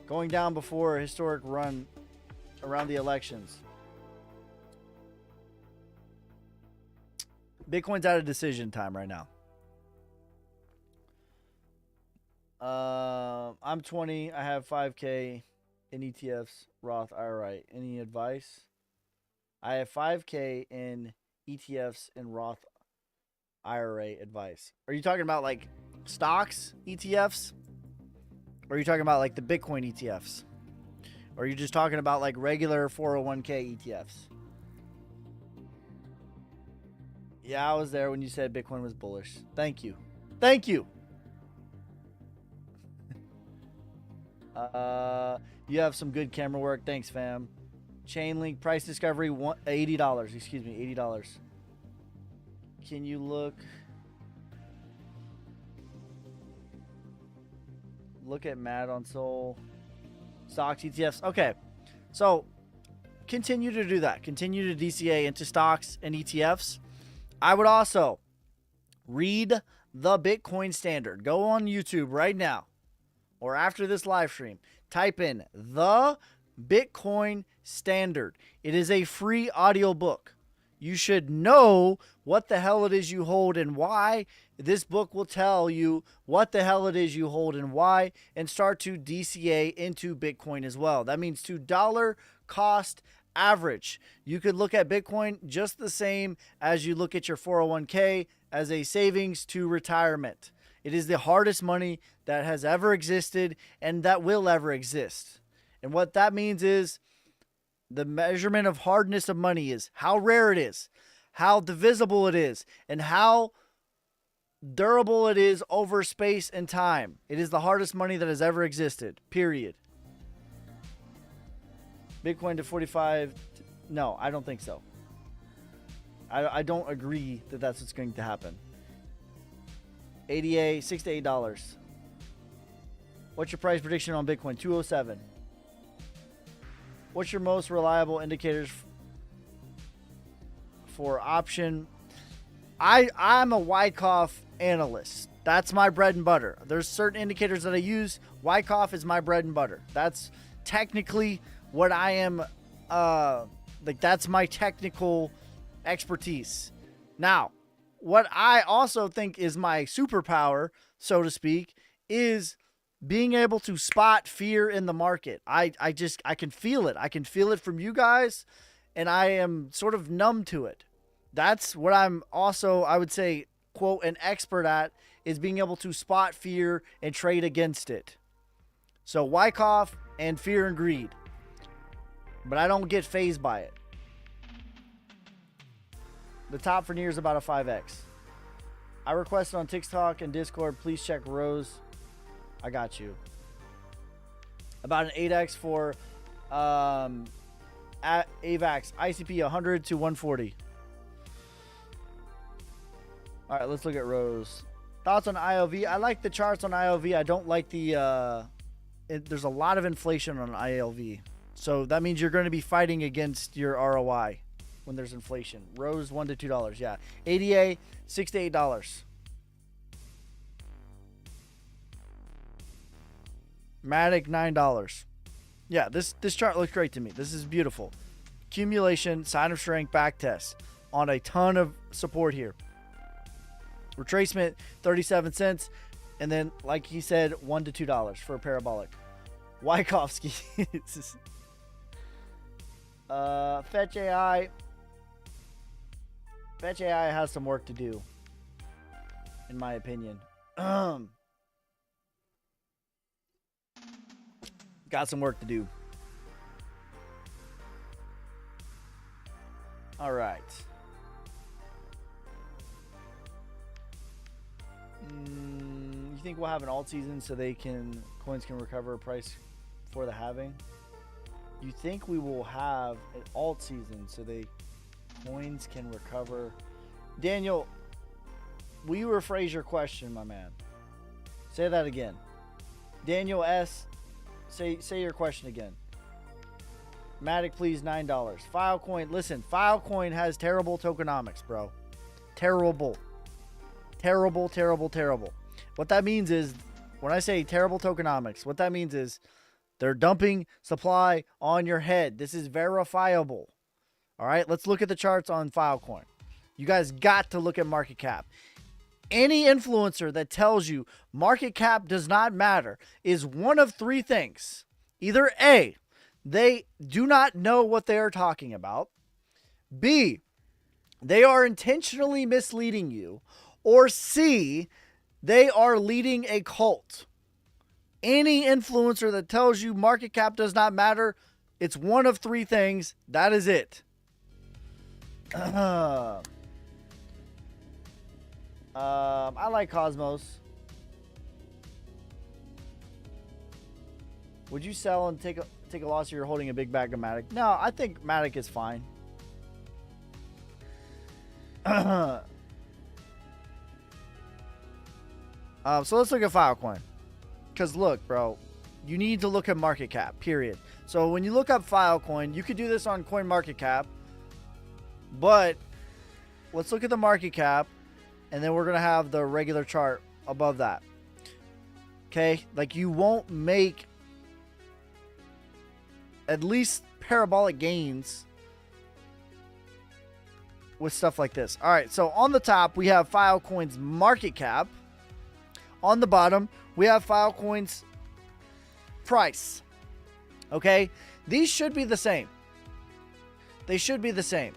Going down before a historic run around the elections. Bitcoin's out of decision time right now. I'm 20. I have 5K in ETFs, Roth IRA. Any advice? I have 5K in ETFs and Roth IRA advice. Are you talking about like stocks ETFs? Or are you talking about like the Bitcoin ETFs? Or are you just talking about like regular 401k ETFs? Yeah, I was there when you said Bitcoin was bullish. Thank you. Thank you. You have some good camera work. Thanks, fam. Chainlink price discovery, $80. Excuse me, $80. Can you look at Mad on Soul? Stocks, ETFs. Okay. So continue to do that. Continue to DCA into stocks and ETFs. I would also read the Bitcoin Standard. Go on YouTube right now or after this live stream. Type in the Bitcoin Standard. It is a free audiobook. You should know what the hell it is you hold and why. This book will tell you what the hell it is you hold and why, and start to DCA into Bitcoin as well. That means to dollar cost average. You could look at Bitcoin just the same as you look at your 401k as a savings to retirement. It is the hardest money that has ever existed and that will ever exist. And what that means is the measurement of hardness of money is how rare it is, how divisible it is, and how durable it is over space and time. It is the hardest money that has ever existed, period. Bitcoin to 45, no, I don't think so. I don't agree that that's what's going to happen. ADA, $6 to $8. What's your price prediction on Bitcoin? 207. What's your most reliable indicators for option? I'm a Wyckoff analyst. That's my bread and butter. There's certain indicators that I use. Wyckoff is my bread and butter. That's technically what I am. That's my technical expertise. Now, what I also think is my superpower, so to speak, is being able to spot fear in the market. I can feel it. I can feel it from you guys, and I am sort of numb to it. That's what I'm also, I would say, quote, an expert at, is being able to spot fear and trade against it. So Wyckoff and fear and greed. But I don't get phased by it. The top for near is about a 5x. I requested on TikTok and Discord, please check Rose. I got you. About an 8x for AVAX, ICP 100 to 140. All right, let's look at Rose. Thoughts on ILV? I like the charts on ILV. I don't like the... there's a lot of inflation on ILV. So that means you're going to be fighting against your ROI when there's inflation. Rose, $1 to $2. Yeah. ADA, $6 to $8. Matic, $9. Yeah, this chart looks great to me. This is beautiful. Accumulation, sign of strength, back test on a ton of support here. Retracement, 37 cents. And then, like he said, $1 to $2 for a parabolic. Wyckoffsky. Fetch AI. Fetch AI has some work to do, in my opinion. Got some work to do. All right. You think we'll have an alt season so coins can recover a price for the halving? You think we will have an alt season so coins can recover? Daniel, will you rephrase your question, my man? Say that again. Daniel S. Say your question again. Matic, please, $9. Filecoin, listen, Filecoin has terrible tokenomics, bro. Terrible. Terrible, terrible, terrible. What that means is, when I say terrible tokenomics, what that means is they're dumping supply on your head. This is verifiable. All right, let's look at the charts on Filecoin. You guys got to look at market cap. Any influencer that tells you market cap does not matter is one of three things. Either A, they do not know what they are talking about. B, they are intentionally misleading you. Or C, they are leading a cult. Any influencer that tells you market cap does not matter, it's one of three things. That is it. I like Cosmos. Would you sell and take a loss if you're holding a big bag of Matic? No, I think Matic is fine. So let's look at Filecoin. Because look, bro, you need to look at market cap, period. So when you look up Filecoin, you could do this on CoinMarketCap. But let's look at the market cap. And then we're going to have the regular chart above that. Okay? Like, you won't make at least parabolic gains with stuff like this. All right, so on the top, we have Filecoin's market cap. On the bottom, we have Filecoin's price. Okay? These should be the same. They should be the same.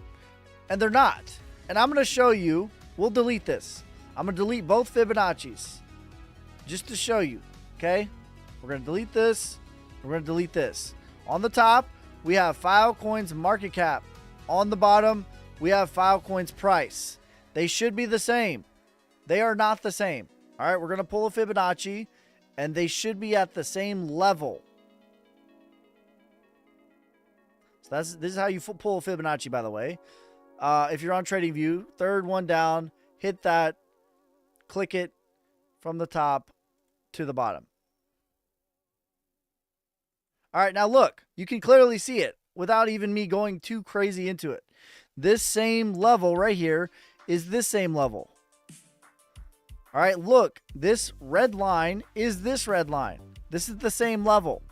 And they're not. And I'm going to show you. We'll delete this. I'm going to delete both Fibonacci's. Just to show you. Okay? We're going to delete this. We're going to delete this. On the top, we have Filecoin's market cap. On the bottom, we have Filecoin's price. They should be the same. They are not the same. All right, we're going to pull a Fibonacci, and they should be at the same level. So this is how you pull a Fibonacci, by the way. If you're on TradingView, third one down, hit that, click it, from the top to the bottom. All right, now look, you can clearly see it without even me going too crazy into it. This same level right here is this same level. All right, look, this red line is this red line. This is the same level.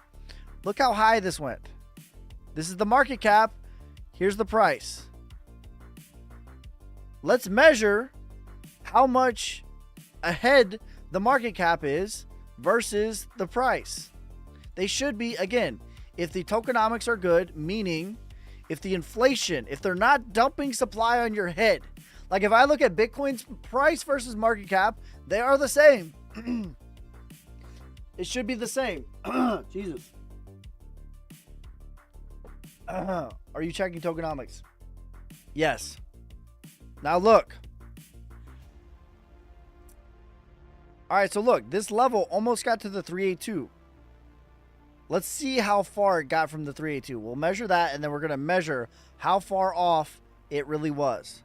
Look how high this went. This is the market cap. Here's the price. Let's measure how much ahead the market cap is versus the price. They should be, again, if the tokenomics are good, meaning if the inflation, if they're not dumping supply on your head. Like if I look at Bitcoin's price versus market cap, they are the same. It should be the same. Jesus. Are you checking tokenomics? Yes. Now look. All right, so look, this level almost got to the 382. Let's see how far it got from the 382. We'll measure that, and then we're going to measure how far off it really was.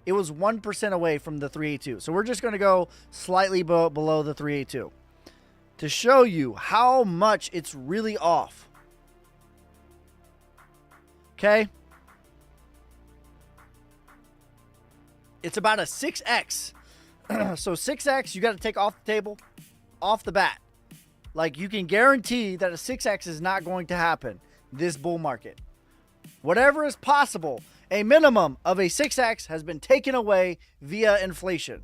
It was 1% away from the 382. So we're just going to go slightly below the 382 to show you how much it's really off. Okay? It's about a 6x. So 6x you got to take off the table, off the bat. Like you can guarantee that a 6x is not going to happen this bull market. Whatever is possible, a minimum of a 6x has been taken away via inflation.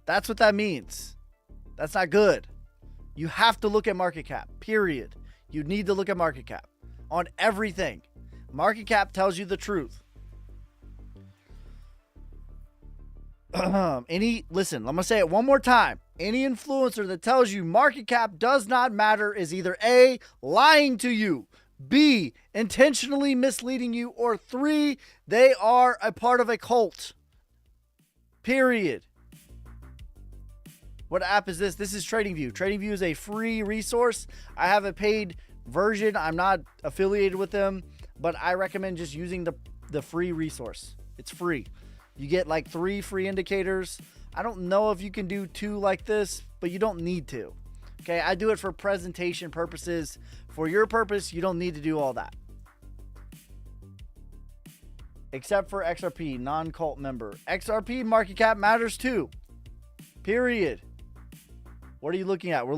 That's what that means. That's not good. You have to look at market cap, period. You need to look at market cap on everything. Market cap tells you the truth. Listen, I'm going to say it one more time. Any influencer that tells you market cap does not matter is either A, lying to you, B, intentionally misleading you, or 3, they are a part of a cult. Period. What app is this? This is TradingView. TradingView is a free resource. I have a paid version. I'm not affiliated with them, but I recommend just using the free resource. It's free. You get like 3 free indicators. I don't know if you can do 2 like this, but you don't need to. Okay, I do it for presentation purposes. For your purpose, you don't need to do all that. Except for XRP, non-cult member. XRP market cap matters too. Period. What are you looking at? We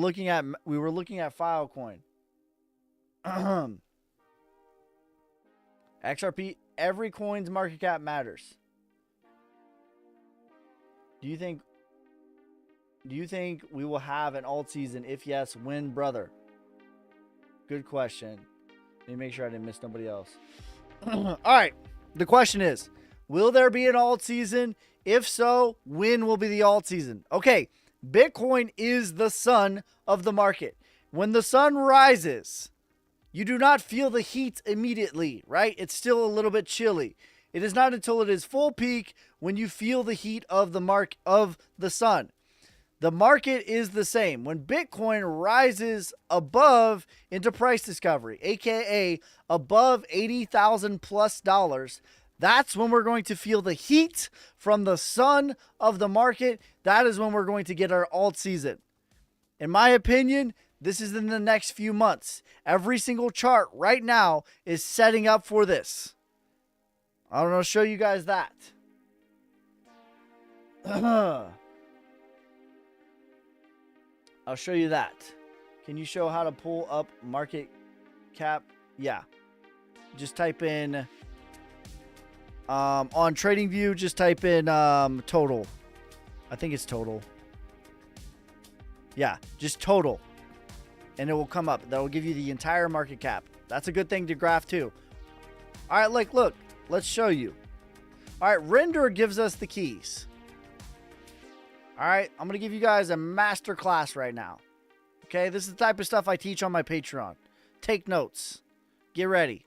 were looking at Filecoin. XRP, every coin's market cap matters. Do you think we will have an alt season? If yes, when, brother? Good question. Let me make sure I didn't miss nobody else. All right. The question is, will there be an alt season? If so, when will be the alt season? Okay. Bitcoin is the sun of the market. When the sun rises, you do not feel the heat immediately, right? It's still a little bit chilly. It is not until it is full peak when you feel the heat of the sun. The market is the same. When Bitcoin rises above into price discovery, aka above $80,000 plus, that's when we're going to feel the heat from the sun of the market. That is when we're going to get our alt season. In my opinion, this is in the next few months. Every single chart right now is setting up for this. I'm going to show you guys that. I'll show you that. Can you show how to pull up market cap? Yeah. Just type in on TradingView, just type in total. I think it's total. Yeah, just total. And it will come up. That will give you the entire market cap. That's a good thing to graph too. All right, look. Let's show you. All right, Render gives us the keys. All right, I'm going to give you guys a master class right now. Okay, this is the type of stuff I teach on my Patreon. Take notes. Get ready.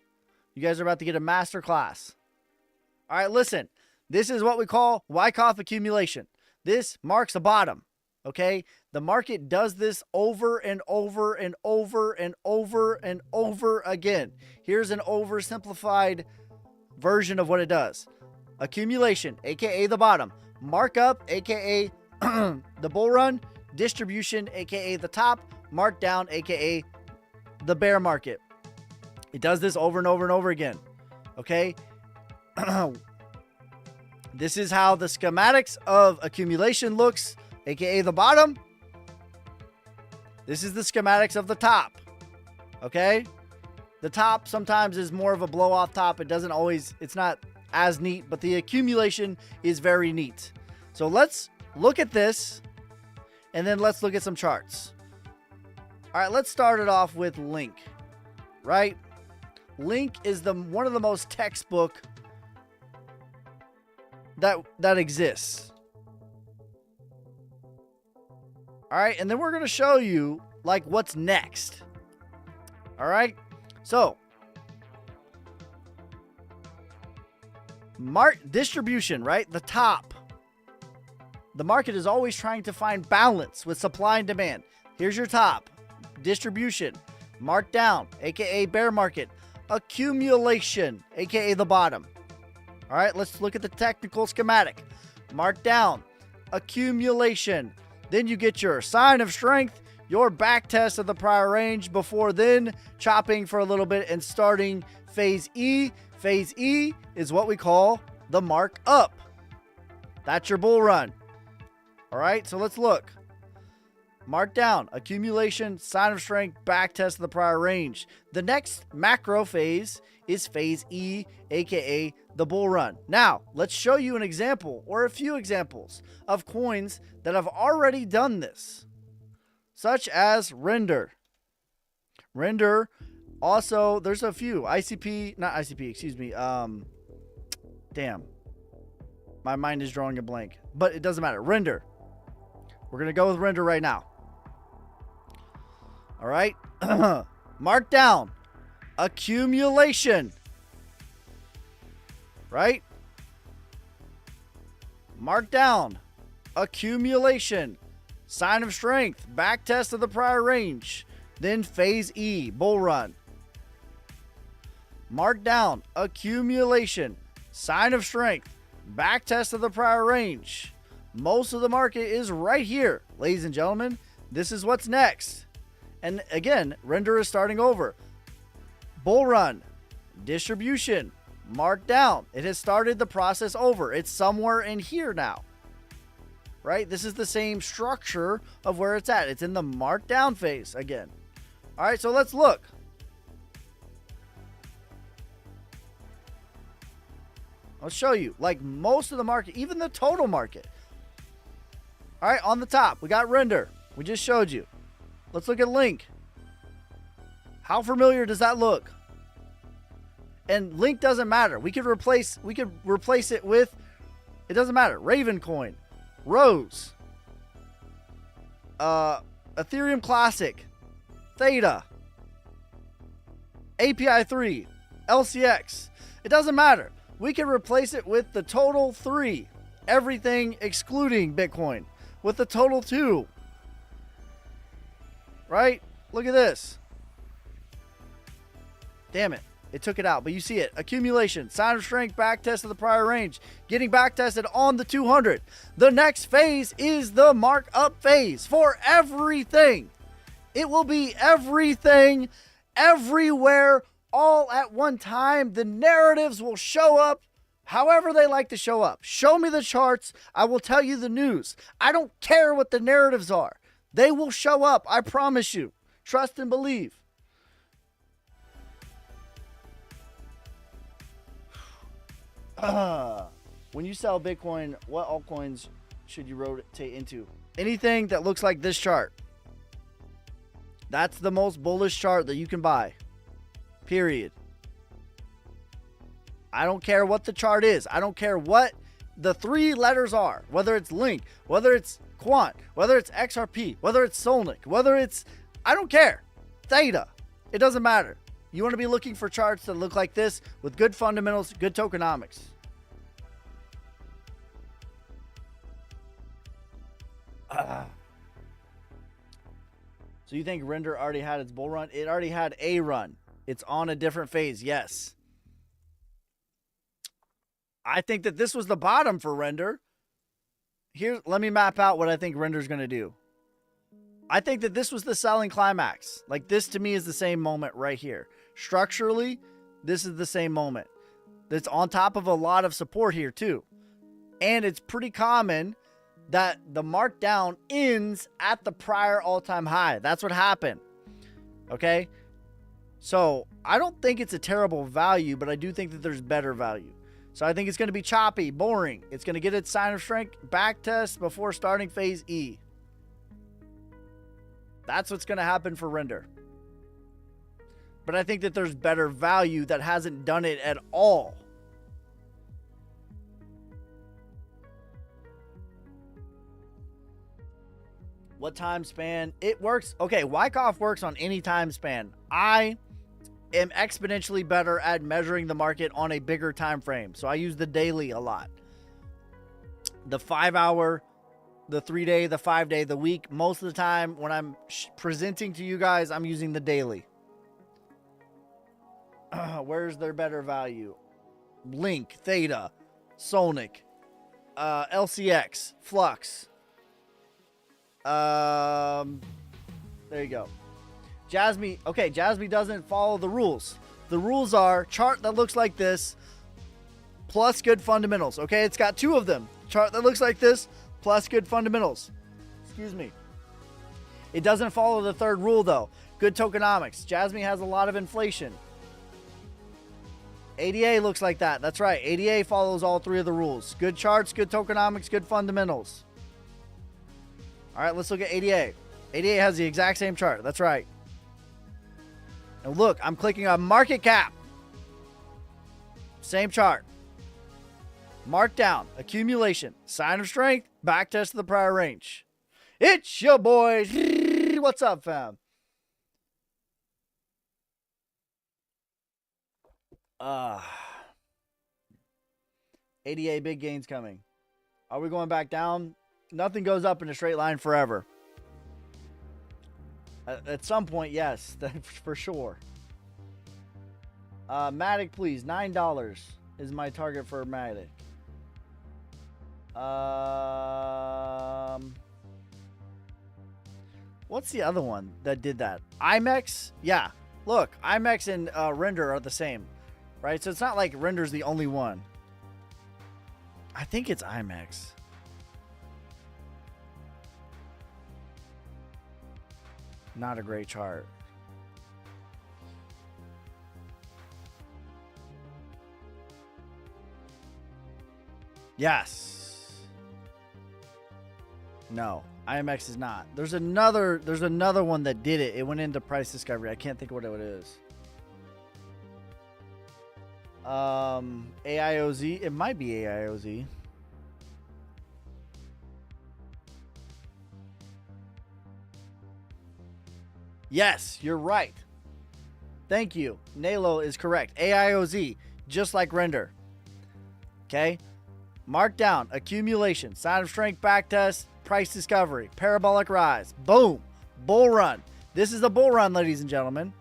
You guys are about to get a master class. All right, listen. This is what we call Wyckoff accumulation. This marks a bottom. Okay, the market does this over and over and over and over and over again. Here's an oversimplified version of what it does. Accumulation, aka the bottom. Markup, aka the bull run, distribution, aka the top, markdown, aka the bear market. It does this over and over and over again. Okay? This is how the schematics of accumulation looks, aka the bottom. This is the schematics of the top. Okay? The top sometimes is more of a blow off top. It doesn't always, it's not as neat, but the accumulation is very neat. So let's look at this and then let's look at some charts. All right, let's start it off with Link, right? Link is one of the most textbook that exists. All right, and then we're going to show you like what's next. All right? So, distribution, right? The top. The market is always trying to find balance with supply and demand. Here's your top. Distribution. Markdown, aka bear market. Accumulation, aka the bottom. All right, let's look at the technical schematic. Markdown, accumulation. Then you get your sign of strength, your back test of the prior range before then chopping for a little bit and starting phase E. Phase E is what we call the mark up. That's your bull run. All right, so let's look. Markdown, accumulation, sign of strength, back test of the prior range. The next macro phase is phase E, aka the bull run. Now, let's show you an example or a few examples of coins that have already done this, such as Render. Render also, there's a few. Damn. My mind is drawing a blank, but it doesn't matter. Render. We're going to go with Render right now. All right. Markdown. Accumulation. Right? Markdown. Accumulation. Sign of strength. Back test of the prior range. Then phase E. Bull run. Markdown. Accumulation. Sign of strength. Back test of the prior range. Most of the market is right here, ladies and gentlemen. This is what's next. And again, Render is starting over. Bull run, distribution, markdown. It has started the process over. It's somewhere in here now. Right? This is the same structure of where it's at. It's in the markdown phase again. All right, so let's look. I'll show you. Like most of the market, even the total market. All right, on the top, we got Render. We just showed you. Let's look at Link. How familiar does that look? And Link doesn't matter. We could replace it with, it doesn't matter. Raven Coin, Rose, Ethereum Classic, Theta, API 3, LCX. It doesn't matter. We can replace it with the total 3. Everything excluding Bitcoin. With the total 2. Right? Look at this. Damn it. It took it out, but you see it. Accumulation, sign of strength, back test of the prior range. Getting back tested on the 200. The next phase is the markup phase for everything. It will be everything, everywhere, all at one time. The narratives will show up however they like to show up. Show me the charts. I will tell you the news. I don't care what the narratives are. They will show up. I promise you. Trust and believe. When you sell Bitcoin, what altcoins should you rotate into? Anything that looks like this chart. That's the most bullish chart that you can buy. Period. I don't care what the chart is. I don't care what the 3 letters are. Whether it's Link, whether it's Quant, whether it's XRP, whether it's Solnic, whether it's, I don't care. Theta. It doesn't matter. You want to be looking for charts that look like this with good fundamentals, good tokenomics. So you think Render already had its bull run? It already had a run. It's on a different phase, yes. I think that this was the bottom for Render. let me map out what I think Render's going to do. I think that this was the selling climax. Like, this to me is the same moment right here. Structurally, this is the same moment. That's on top of a lot of support here too. And it's pretty common that the markdown ends at the prior all-time high. That's what happened. Okay? So, I don't think it's a terrible value, but I do think that there's better value. So, I think it's going to be choppy, boring. It's going to get its sign of strength back test before starting phase E. That's what's going to happen for Render. But I think that there's better value that hasn't done it at all. What time span? It works. Okay, Wyckoff works on any time span. I am exponentially better at measuring the market on a bigger time frame. So I use the daily a lot. The 5 hour, the 3 day, the 5 day, the week. Most of the time when I'm presenting to you guys, I'm using the daily. Where's their better value? Link, Theta, Sonic, LCX, Flux. There you go. Jasmine. Okay, Jasmine doesn't follow the rules. The rules are chart that looks like this plus good fundamentals. Okay, it's got two of them. Chart that looks like this plus good fundamentals. Excuse me. It doesn't follow the third rule though. Good tokenomics. Jasmine has a lot of inflation. ADA looks like that. That's right. ADA follows all three of the rules. Good charts, good tokenomics, good fundamentals. All right, let's look at ADA. ADA has the exact same chart. That's right. And look, I'm clicking on market cap. Same chart. Markdown, accumulation, sign of strength, back test of the prior range. It's your boy. What's up, fam? ADA big gains coming. Are we going back down? Nothing goes up in a straight line forever. At some point, yes, for sure. Matic, please. $9 is my target for Matic. What's the other one that did that? IMEX? Yeah. Look, IMEX and Render are the same. Right? So it's not like Render's the only one. I think it's IMEX. Not a great chart. Yes. No, IMX is not. There's another one that did it. It went into price discovery. I can't think of what it is. AIOZ. It might be AIOZ. Yes, you're right. Thank you. Nalo is correct. AIOZ, just like Render. Okay. Markdown, accumulation, sign of strength backtest, price discovery, parabolic rise. Boom. Bull run. This is the bull run, ladies and gentlemen.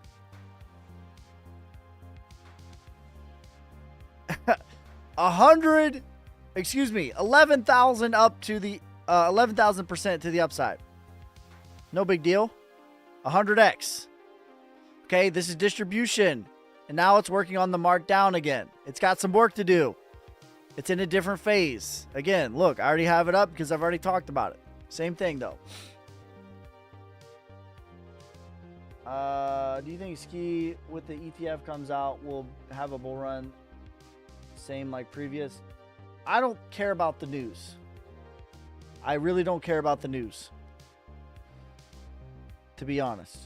11,000 up to the 11,000% to the upside. No big deal. 100x. Okay, this is distribution. And now it's working on the markdown again. It's got some work to do. It's in a different phase. Again, look, I already have it up because I've already talked about it. Same thing, though. Do you think Ski with the ETF comes out will have a bull run? Same like previous? I don't care about the news. I really don't care about the news. To be honest.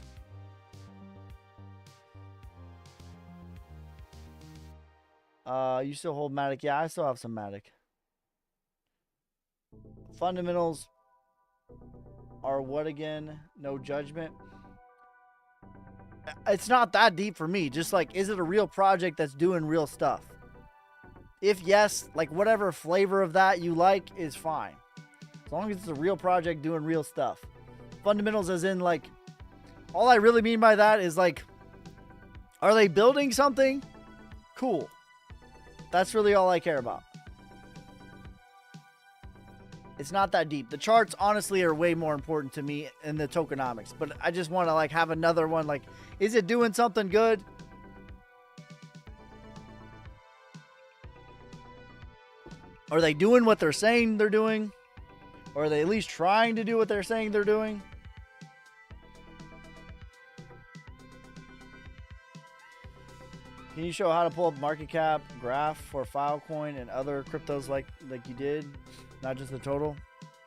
You still hold Matic? Yeah, I still have some Matic. Fundamentals are what again? No judgment. It's not that deep for me. Just like, is it a real project that's doing real stuff? If yes, like whatever flavor of that you like is fine. As long as it's a real project doing real stuff. Fundamentals as in like, all I really mean by that is like, are they building something? Cool. That's really all I care about. It's not that deep. The charts honestly are way more important to me in the tokenomics, but I just want to like have another one. Like, is it doing something good? Are they doing what they're saying they're doing? Or are they at least trying to do what they're saying they're doing? Can you show how to pull up market cap graph for Filecoin and other cryptos like you did? Not just the total?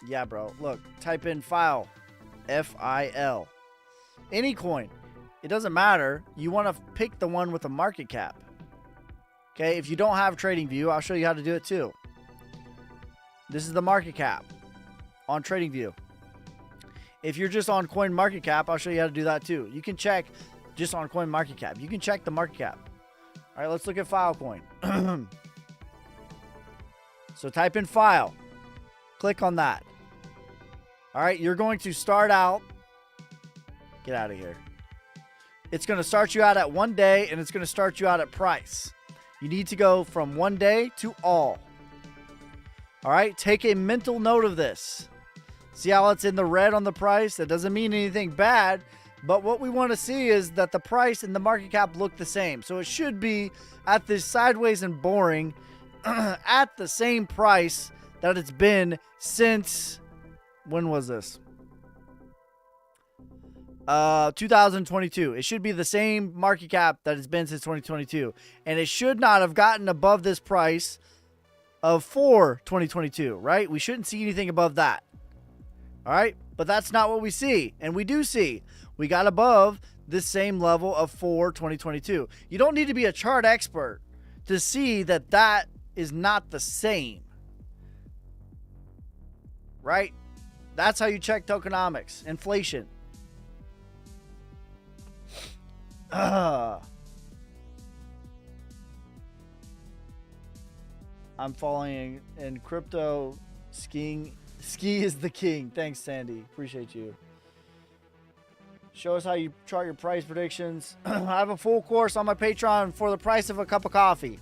Yeah, bro. Look, type in file. F-I-L. Any coin. It doesn't matter. You want to pick the one with a market cap. Okay, if you don't have TradingView, I'll show you how to do it too. This is the market cap on TradingView. If you're just on CoinMarketCap, I'll show you how to do that too. You can check just on CoinMarketCap. You can check the market cap. All right, let's look at Filecoin. So type in file. Click on that. All right, you're going to start out. Get out of here. It's going to start you out at 1 day, and it's going to start you out at price. You need to go from 1 day to all. All right, take a mental note of this. See how it's in the red on the price? That doesn't mean anything bad, but what we want to see is that the price and the market cap look the same. So it should be at this sideways and boring at the same price that it's been since, when was this? 2022. It should be the same market cap that it's been since 2022. And it should not have gotten above this price of 2022, right? We shouldn't see anything above that. All right, but that's not what we see. And we do see we got above this same level of 2022. You don't need to be a chart expert to see that that is not the same, right? That's how you check tokenomics. Inflation. I'm falling in crypto. Ski is the king. Thanks, Sandy. Appreciate you. Show us how you chart your price predictions. I have a full course on my Patreon for the price of a cup of coffee.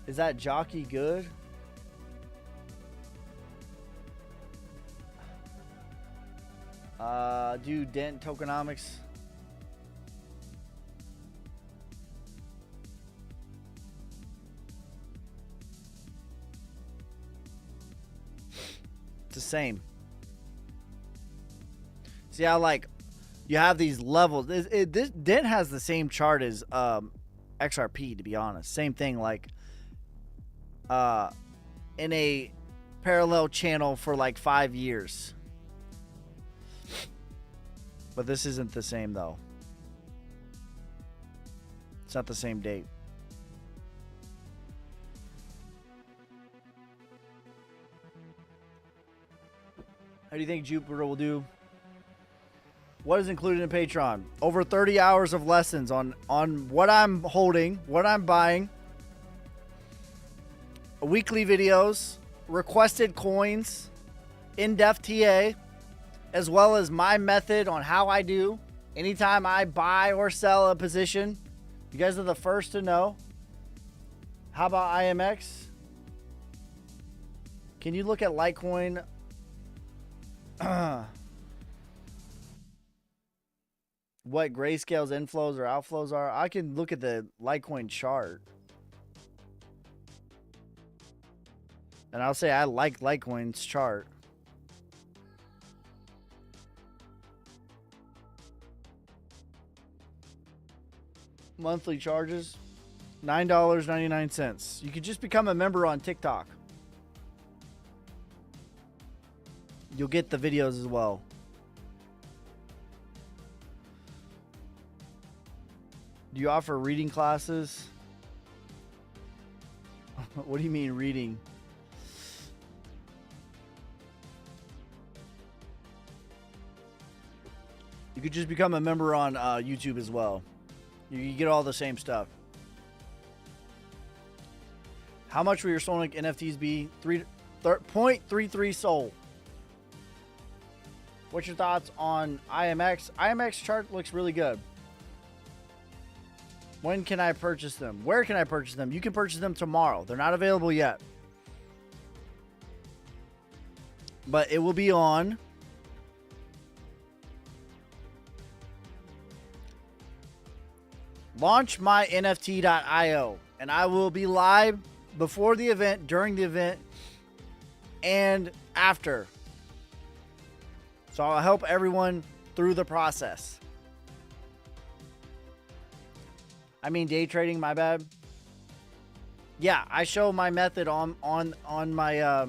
Is that jockey good? Do Dent tokenomics. It's the same. See how like you have these levels. This Dent has the same chart as XRP, to be honest. Same thing, like in a parallel channel for like 5 years. But this isn't the same though. It's not the same date. How do you think Jupiter will do? What is included in Patreon? Over 30 hours of lessons on what I'm holding, what I'm buying. Weekly videos, requested coins, in-depth TA, as well as my method on how I do. Anytime I buy or sell a position, you guys are the first to know. How about IMX? Can you look at Litecoin? What Grayscale's inflows or outflows are? I can look at the Litecoin chart. And I'll say I like Litecoin's chart. Monthly charges, $9.99. You could just become a member on TikTok. You'll get the videos as well. Do you offer reading classes? What do you mean reading? You could just become a member on YouTube as well. You get all the same stuff. How much will your Solnic NFTs be? 0.33 Sol. What's your thoughts on IMX? IMX chart looks really good. When can I purchase them? Where can I purchase them? You can purchase them tomorrow. They're not available yet. but it will be on launchmynft.io, and I will be live before the event, during the event, and after. So I'll help everyone through the process. I mean day trading, my bad. Yeah, I show my method on my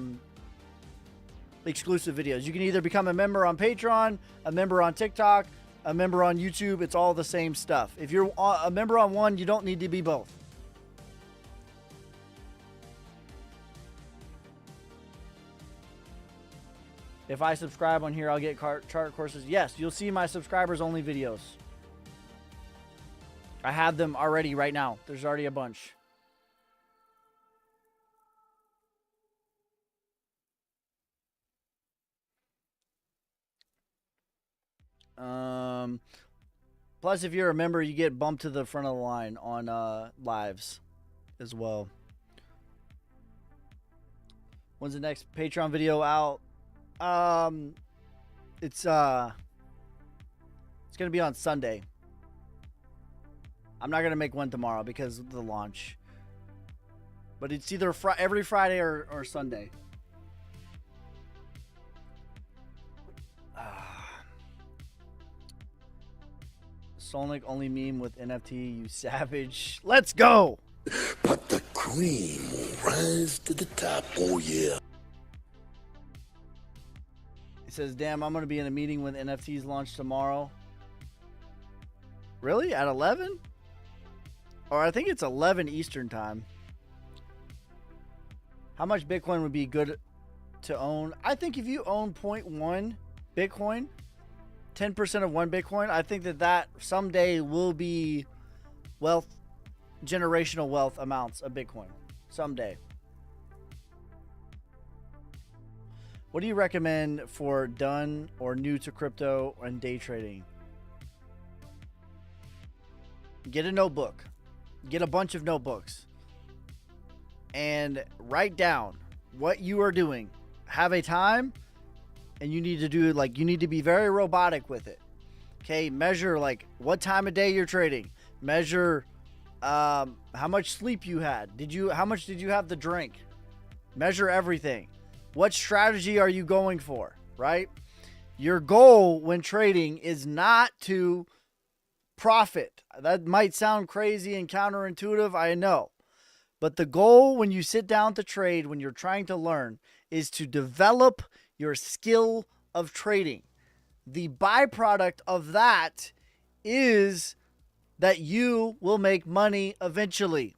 exclusive videos. You can either become a member on Patreon, a member on TikTok, a member on YouTube. It's all the same stuff. If you're a member on one, you don't need to be both. If I subscribe on here, I'll get chart courses. Yes, you'll see my subscribers only videos. I have them already right now. There's already a bunch. Plus, if you're a member, you get bumped to the front of the line on lives as well. When's the next Patreon video out? It's gonna be on Sunday. I'm not gonna make one tomorrow because of the launch, but it's either every Friday or Sunday. Solnick only meme with NFT, you savage. Let's go. But the cream will rise to the top, oh yeah. He says, damn, I'm going to be in a meeting when NFTs launch tomorrow. Really? At 11? Or I think it's 11 Eastern time. How much Bitcoin would be good to own? I think if you own 0.1 Bitcoin, 10% of one Bitcoin, I think that someday will be wealth, generational wealth amounts of Bitcoin. Someday. What do you recommend for done or new to crypto and day trading? Get a notebook. Get a bunch of notebooks. And write down what you are doing. Have a time. And you need to do, like, you need to be very robotic with it. Okay, measure, like, what time of day you're trading. Measure how much sleep you had. How much did you have to drink? Measure everything. What strategy are you going for, right? Your goal when trading is not to profit. That might sound crazy and counterintuitive, I know. But the goal when you sit down to trade, when you're trying to learn, is to develop your skill of trading. The byproduct of that is that you will make money eventually.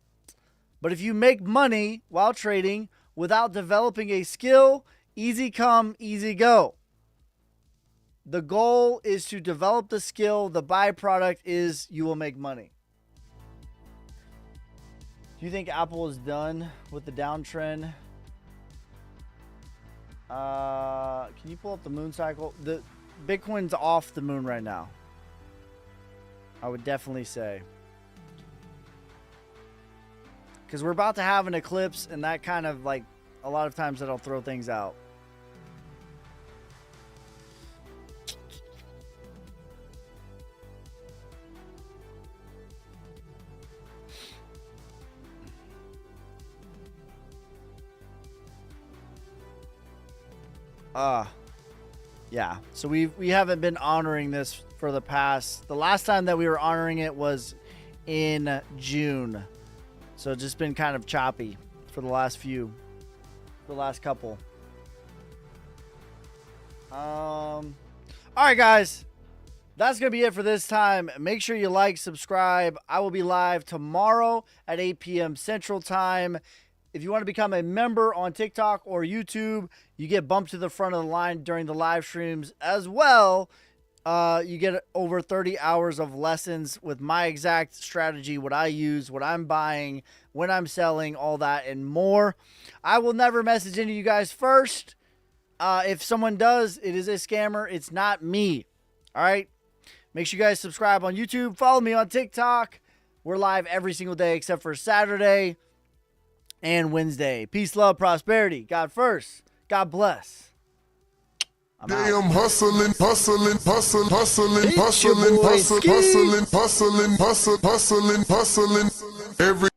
But if you make money while trading without developing a skill, easy come, easy go. The goal is to develop the skill. The byproduct is you will make money. Do you think Apple is done with the downtrend? Can you pull up the moon cycle? The Bitcoin's off the moon right now. I would definitely say. Because we're about to have an eclipse, and that kind of, like, a lot of times that'll throw things out. Yeah. So we haven't been honoring this for the last time that we were honoring it was in June. So it's just been kind of choppy for the last couple. All right, guys. That's going to be it for this time. Make sure you like, subscribe. I will be live tomorrow at 8 p.m. Central Time. If you want to become a member on TikTok or YouTube, you get bumped to the front of the line during the live streams as well. You get over 30 hours of lessons with my exact strategy, what I use, what I'm buying, when I'm selling, all that and more. I will never message any of you guys first. If someone does, it is a scammer. It's not me. All right. Make sure you guys subscribe on YouTube. Follow me on TikTok. We're live every single day except for Saturday and Wednesday. Peace, love, prosperity. God first. God bless. I'm Day out. I'm hustling, hustling, hustling, hustling, Hit your hustling, boy, hustling, Ski. hustling, hustling, hustling, hustling, hustling. Every